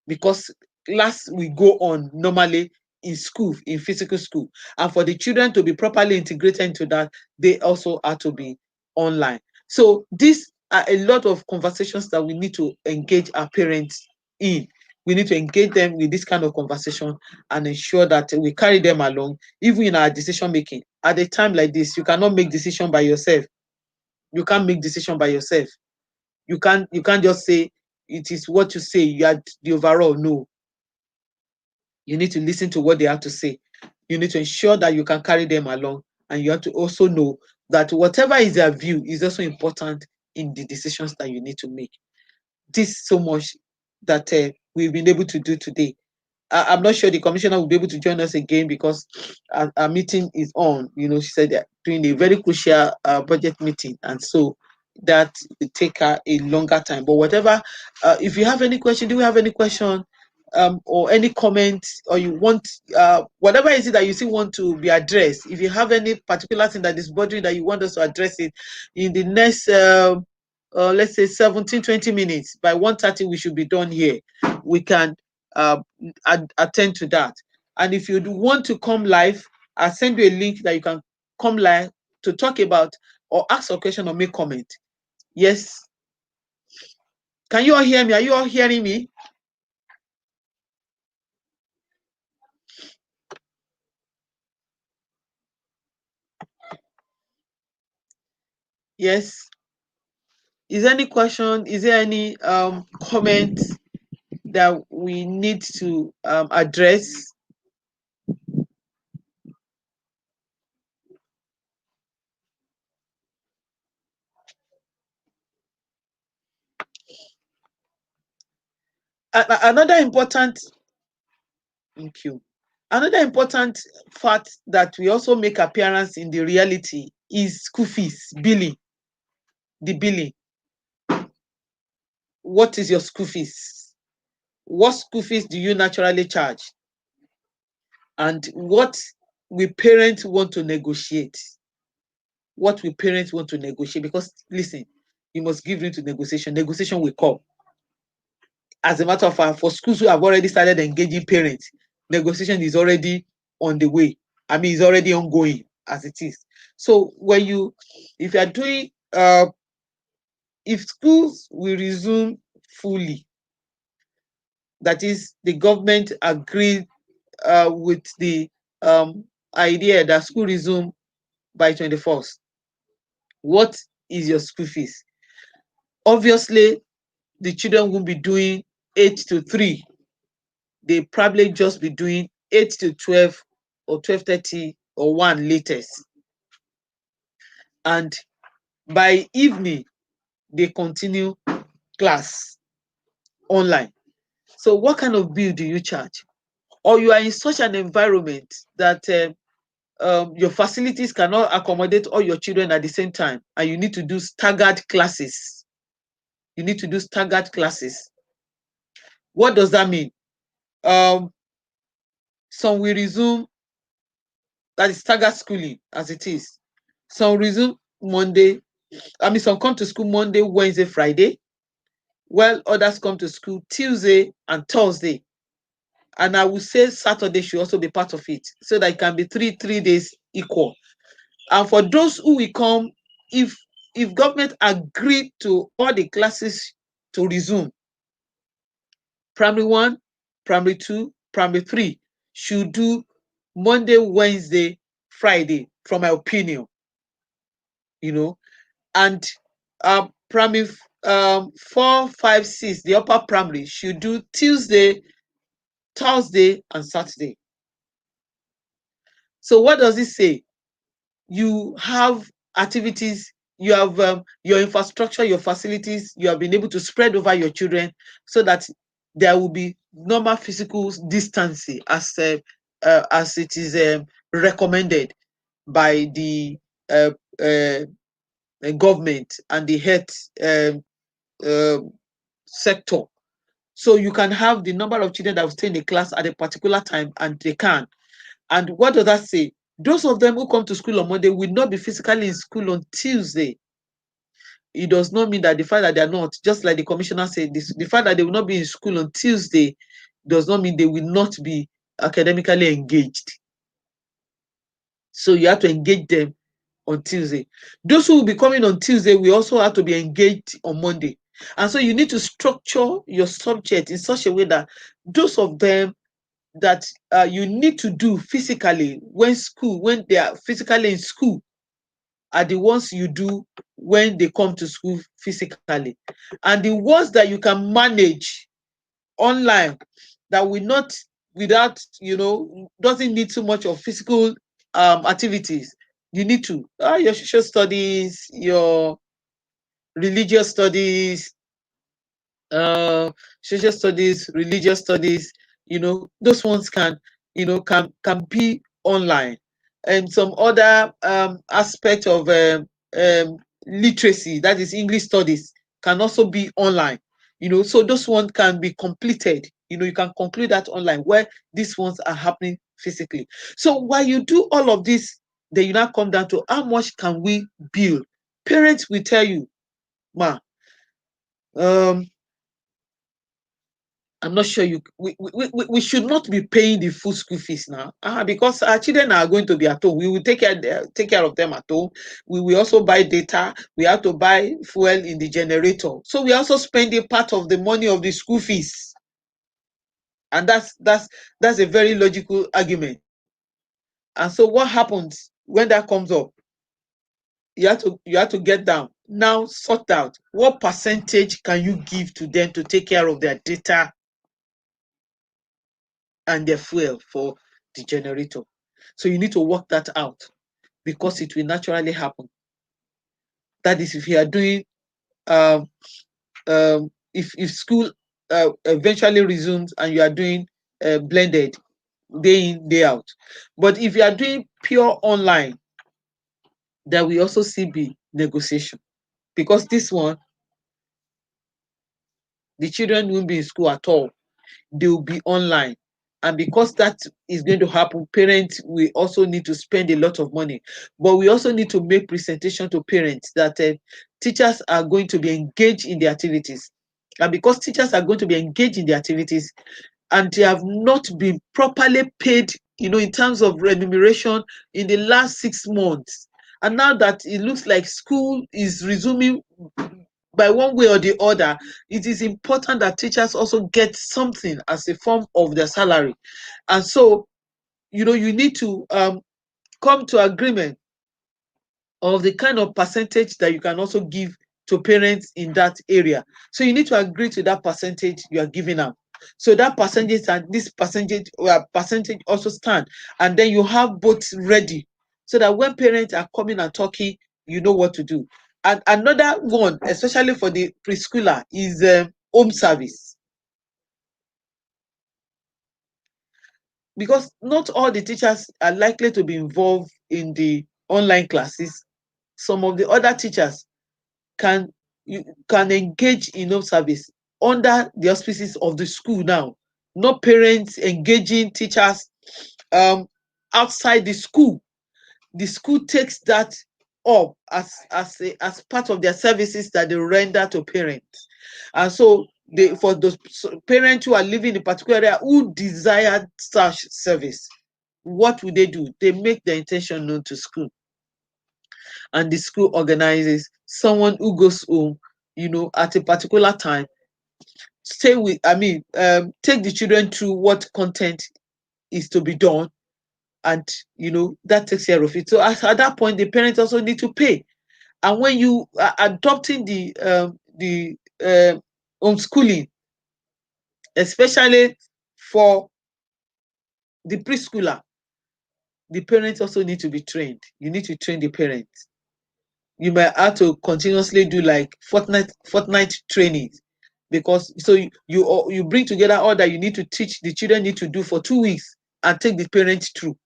because class will go on normally in school, in physical school. And for the children to be properly integrated into that, they also are to be online. So these are a lot of conversations that we need to engage our parents in. We need to engage them with this kind of conversation and ensure that we carry them along, even in our decision making. At a time like this, you cannot make decision by yourself. You can't make decision by yourself. You can't just say, it is what you say, you are the overall. No, you need to listen to what they have to say. You need to ensure that you can carry them along, and you have to also know that whatever is their view is also important in the decisions that you need to make. This so much that we've been able to do today. I'm not sure the commissioner will be able to join us again because our meeting is on. She said they're doing a very crucial budget meeting, and so that will take her a longer time. But whatever, if you have any question, do we have any question, or any comment, or you want, whatever is it that you still want to be addressed? If you have any particular thing that is bothering that you want us to address it in the next, let's say 17-20 minutes, by 1:30 we should be done here. We can uh, attend to that. And if you want to come live, I'll send you a link that you can come live to talk about or ask a question or make comment. Yes. Can you all hear me? Are you all hearing me? Yes. Is there any question? Is there any comment that we need to address? Another important, thank you. Another important fact that we also make appearance in the reality is school fees, billing, the billing. What is your school fees? What school fees do you naturally charge? And what we parents want to negotiate? What we parents want to negotiate? Because listen, you must give in to negotiation. Negotiation will come. As a matter of fact, for schools who have already started engaging parents, negotiation is already on the way. I mean, it's already ongoing as it is. So if you are doing, if schools will resume fully, that is, the government agreed with the idea that school resume by 21st. What is your school fees? Obviously, the children won't be doing 8 to 3. They probably just be doing 8 to 12 or 12:30 or 1 latest. And by evening, they continue class online. So what kind of bill do you charge? Or you are in such an environment that your facilities cannot accommodate all your children at the same time, and you need to do staggered classes. You need to do staggered classes. What does that mean? Some will resume, that is staggered schooling as it is. Some resume Monday. Some come to school Monday, Wednesday, Friday, while others come to school Tuesday and Thursday. And I would say Saturday should also be part of it, so that it can be three days equal. And for those who will come, if government agreed to all the classes to resume, primary 1, primary 2, primary 3 should do Monday, Wednesday, Friday, from my opinion. And primary 4, 5, 6, the upper primary should do Tuesday, Thursday, and Saturday. So what does it say? You have activities, you have your infrastructure, your facilities, you have been able to spread over your children so that there will be normal physical distancing as it is recommended by the government and the health sector. So you can have the number of children that will stay in the class at a particular time, and they can. And what does that say? Those of them who come to school on Monday will not be physically in school on Tuesday. It does not mean that the fact that they are not, just like the commissioner said, the fact that they will not be in school on Tuesday does not mean they will not be academically engaged. So you have to engage them on Tuesday. Those who will be coming on Tuesday will also have to be engaged on Monday. And so you need to structure your subject in such a way that those of them that you need to do physically when they are physically in school are the ones you do when they come to school physically. And the ones that you can manage online, that will not, without, doesn't need so much of physical activities, you need to, your social studies, your religious studies, uh, social studies, religious studies, those ones can, can be online. And some other aspect of literacy, that is English studies, can also be online. So those ones can be completed. You can conclude that online, where these ones are happening physically. So while you do all of this, then you now come down to how much can we build. Parents will tell you, ma, um I'm not sure we should not be paying the full school fees now, because our children are going to be at home. We will take care of them at home. We will also buy data. We have to buy fuel in the generator. So we also spend a part of the money of the school fees, and that's a very logical argument. And so what happens when that comes up? You have to get down now, sort out what percentage can you give to them to take care of their data and their fuel for the generator. So you need to work that out, because it will naturally happen. That is, if you are doing, um, if school eventually resumes and you are doing blended day in, day out. But if you are doing pure online, there will also still be negotiation, because this one, the children won't be in school at all. They will be online. And because that is going to happen, parents will also need to spend a lot of money. But we also need to make presentation to parents that teachers are going to be engaged in the activities. And because teachers are going to be engaged in the activities and they have not been properly paid, in terms of remuneration in the last 6 months, and now that it looks like school is resuming by one way or the other, it is important that teachers also get something as a form of their salary. And so, you need to come to agreement of the kind of percentage that you can also give to parents in that area. So you need to agree to that percentage you are giving out. So that percentage and this percentage also stand, and then you have both ready, so that when parents are coming and talking, you know what to do. And another one, especially for the preschooler, is home service, because not all the teachers are likely to be involved in the online classes. Some of the other teachers can you can engage in home service under the auspices of the school now, not parents engaging teachers um outside the school. The school takes that up as part of their services that they render to parents. And so for those parents who are living in a particular area who desire such service, what would they do? They make their intention known to school, and the school organizes someone who goes home, at a particular time, stay with, take the children through what content is to be done, and that takes care of it. So at that point, the parents also need to pay. And when you are adopting the homeschooling, especially for the preschooler, the parents also need to be trained. You need to train the parents. You might have to continuously do like fortnight training, because so you bring together all that you need to teach the children need to do for 2 weeks, and take the parents through.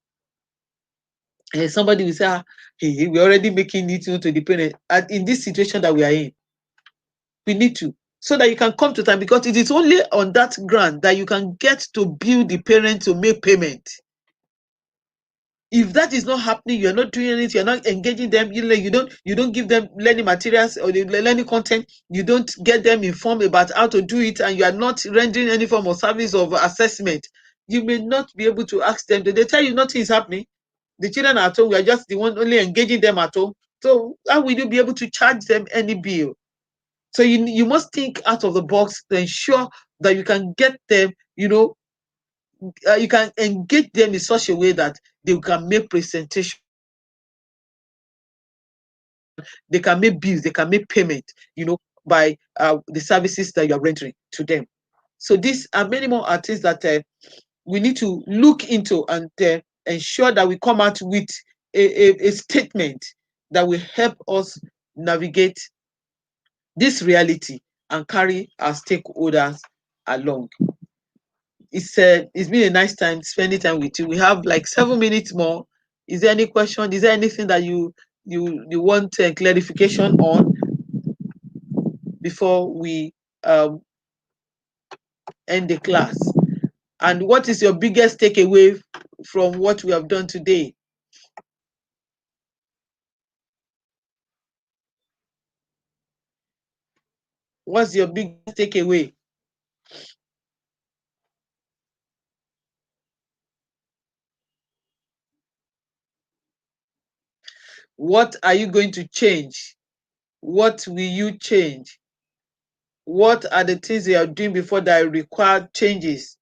And somebody will say, hey, we're already making it known to the parent. And in this situation that we are in, we need to, so that you can come to time, because it is only on that ground that you can get to build the parent to make payment. If that is not happening, you're not doing anything, you're not engaging them, you don't give them learning materials or the learning content, you don't get them informed about how to do it, and you are not rendering any form of service of assessment, you may not be able to ask them. They tell you nothing is happening. The children are at home, we are just the one only engaging them at home. So how will you be able to charge them any bill? So you must think out of the box to ensure that you can get them, you can engage them in such a way that they can make presentation they can make bills, they can make payment, by the services that you are rendering to them. So these and many more are things that we need to look into and ensure that we come out with a statement that will help us navigate this reality and carry our stakeholders along. It's been a nice time spending time with you. We have like 7 minutes more. Is there any question? Is there anything that you want clarification on before we um, end the class? And what is your biggest takeaway from what we have done today? What's your biggest takeaway? What are you going to change? What will you change? What are the things you are doing before that require changes?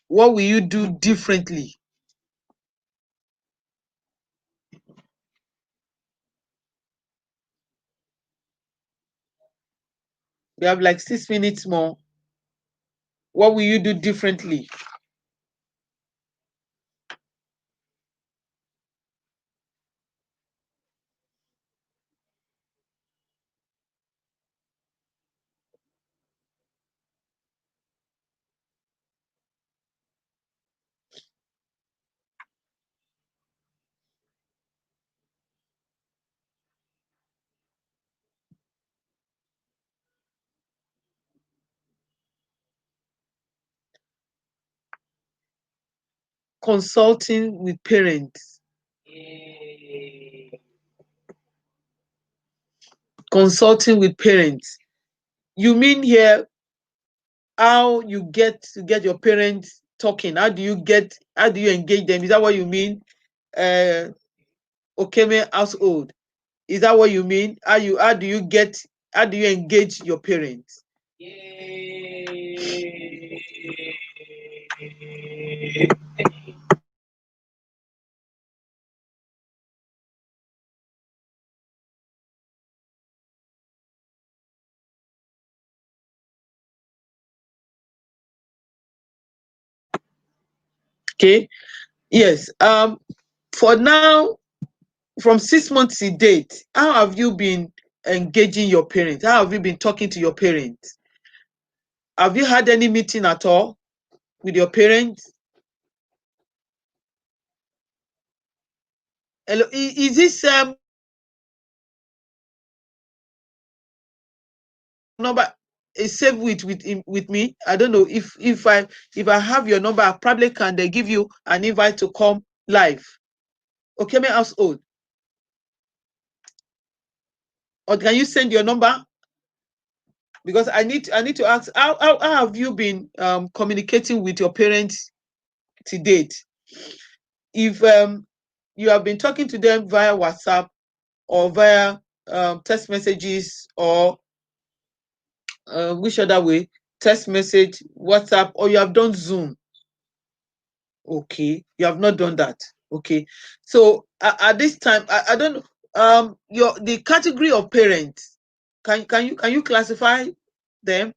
What will you do differently? We have like 6 minutes more. What will you do differently? Consulting with parents. Consulting with parents. You mean here how you get to get your parents talking? How do you engage them? Is that what you mean? Okeme household. Is that what you mean? How do you engage your parents? Okay. Yes. For now, from 6 months to date, how have you been engaging your parents? How have you been talking to your parents? Have you had any meeting at all with your parents? Hello, is this number is saved with me? I don't know if I have your number, I probably can they give you an invite to come live. Okay, my household. Or can you send your number? Because I need to ask how have you been communicating with your parents to date? If you have been talking to them via WhatsApp or via text messages or which other way? Text message, WhatsApp, or you have done Zoom. Okay, you have not done that. Okay, so at this time, I don't know the category of parents. Can you classify them?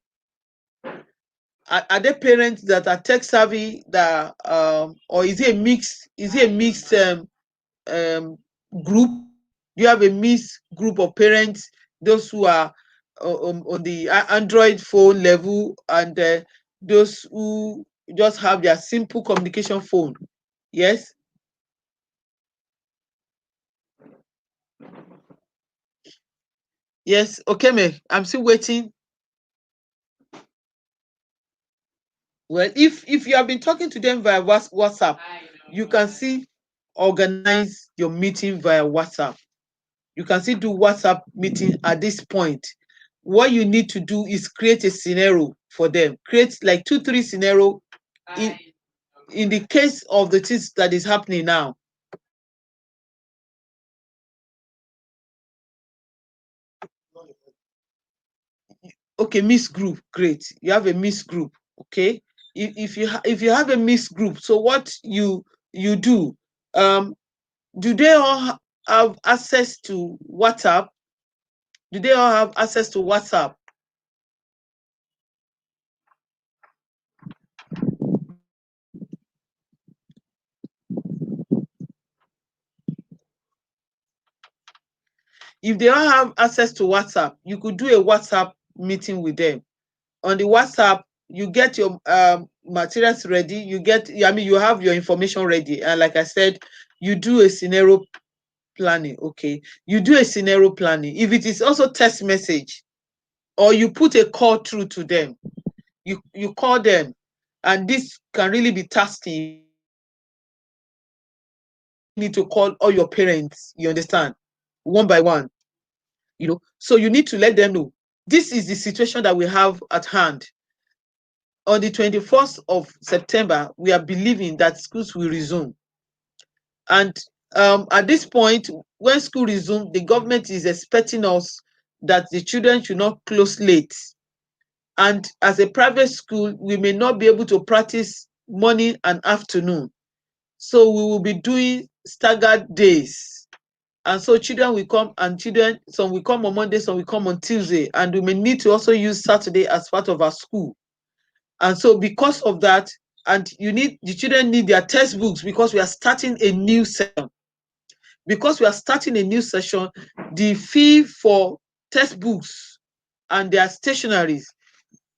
Are they parents that are tech savvy that or is it a mixed group? Do you have a mixed group of parents, those who are on the Android phone level and those who just have their simple communication phone? Yes. Yes. Okay, me. I'm still waiting. Well, if you have been talking to them via WhatsApp, you can see organize your meeting via WhatsApp. You can still do WhatsApp meeting at this point. What you need to do is create a scenario for them. Create like 2, 3 scenario in the case of the things that is happening now. Okay, miss group, great. You have a miss group. Okay, if you have a mixed group, so what you do, um do they all have access to WhatsApp? Do they all have access to WhatsApp? If they all have access to WhatsApp, you could do a WhatsApp meeting with them. On the WhatsApp, you get your materials ready. You have your information ready. And like I said, you do a scenario planning. Okay, you do a scenario planning. If it is also text message, or you put a call through to them, you call them, and this can really be tasking. You need to call all your parents. You understand, one by one. So you need to let them know this is the situation that we have at hand. On the 21st of September, we are believing that schools will resume. And at this point, when school resume, the government is expecting us that the children should not close late. And as a private school, we may not be able to practice morning and afternoon. So we will be doing staggered days. And so children will come, and children, some will come on Monday, some will come on Tuesday, and we may need to also use Saturday as part of our school. And so because of that, and the children need their textbooks, because we are starting a new session. Because we are starting a new session, the fee for textbooks and their stationaries,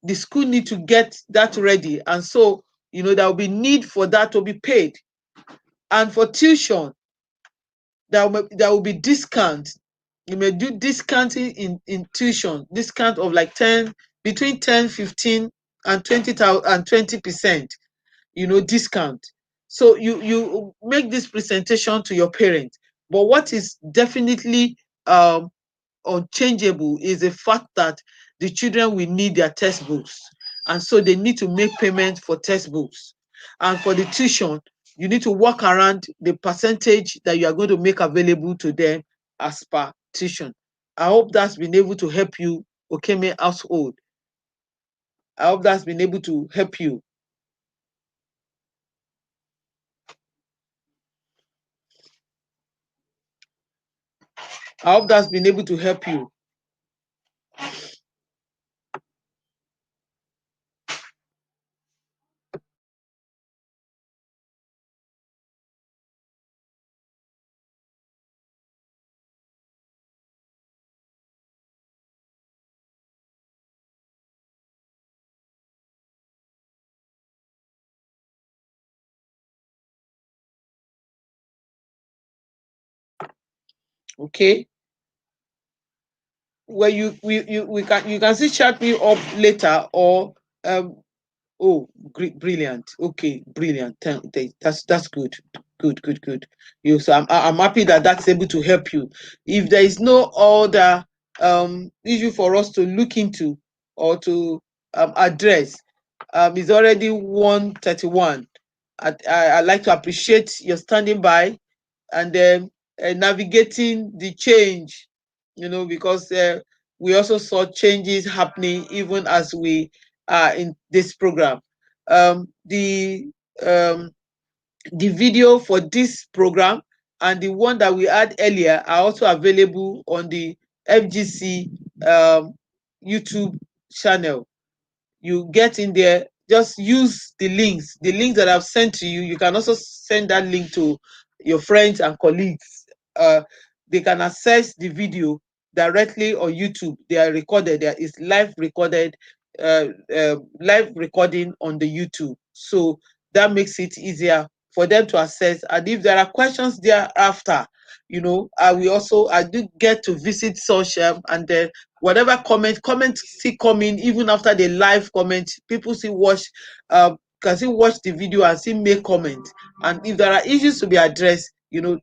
the school need to get that ready. And so, there will be need for that to be paid. And for tuition, there will be discount. You may do discounting in tuition, discount of like 10, between 10, 15, and 20% discount. So you make this presentation to your parents. But what is definitely unchangeable is the fact that the children will need their textbooks, and so they need to make payment for textbooks. And for the tuition, you need to work around the percentage that you are going to make available to them as per tuition. I hope that's been able to help you, Okeme household. I hope that's been able to help you. I hope that's been able to help you. Okay. Well, you can still chat me up later, or um oh, great, brilliant. Okay, brilliant. That's good. Good. So I'm happy that that's able to help you. If there is no other issue for us to look into or to address, it's already 1:31. I like to appreciate your standing by, and then navigating the change, because we also saw changes happening even as we are in this program. The the video for this program and the one that we had earlier are also available on the FGC YouTube channel. You get in there, just use the links that I've sent to you. You can also send that link to your friends and colleagues. They can access the video directly on YouTube. They are recorded. There is live recording on the YouTube. So that makes it easier for them to access. And if there are questions thereafter, I do get to visit social, and then whatever comments still coming even after the live comment. People still watch, can still watch the video and still make comment. And if there are issues to be addressed,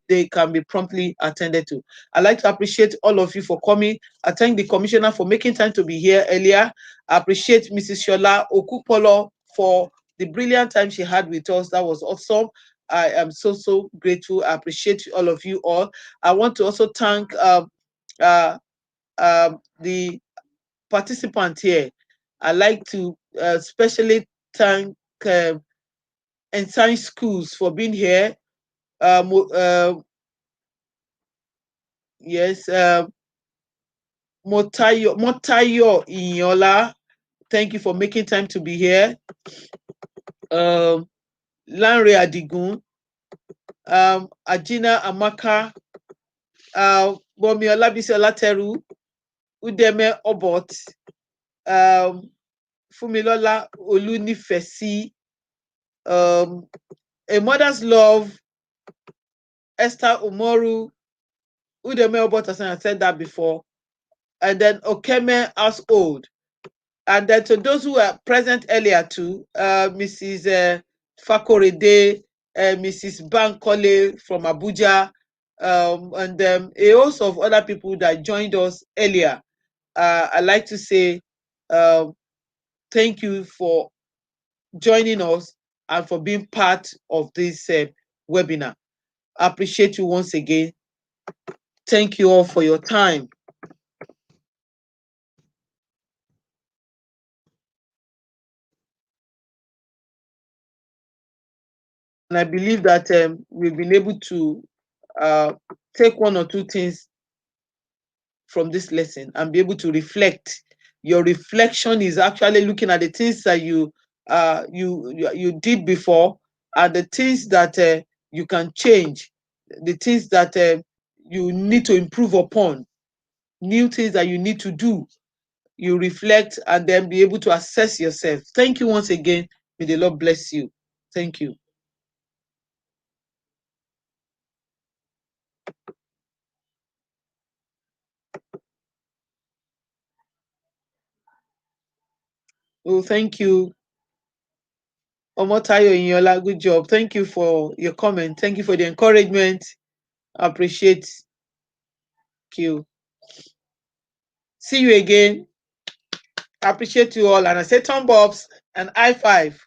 they can be promptly attended to. I'd like to appreciate all of you for coming. I thank the commissioner for making time to be here earlier. I appreciate Mrs. Shola Okupolo for the brilliant time she had with us. That was awesome. I am so grateful. I appreciate all of you all. I want to also thank the participant here. I like to especially thank and science schools for being here. Yes, Motayo Inyola, thank you for making time to be here. Lanre Adigun, Ajina Amaka, Bomi Olabisi Olateru, Udeme Obot, Fumilola Olunifesi, A Mother's Love, Esther Umoru, Udeme Obot, as I said that before, and then Okeme Household. And then to those who were present earlier too, Mrs. Fakorede, Mrs. Bankole from Abuja, and a host of other people that joined us earlier. I'd like to say thank you for joining us and for being part of this webinar. I appreciate you once again. Thank you all for your time. And I believe that we've been able to take one or two things from this lesson and be able to reflect. Your reflection is actually looking at the things that you did before and the things that you can change, the things that you need to improve upon, new things that you need to do. You reflect and then be able to assess yourself. Thank you once again. May the Lord bless you. Thank you. Oh, thank you. Omotayo Inyola, good job. Thank you for your comment. Thank you for the encouragement. I appreciate you. See you again. I appreciate you all. And I say thumb ups and high five.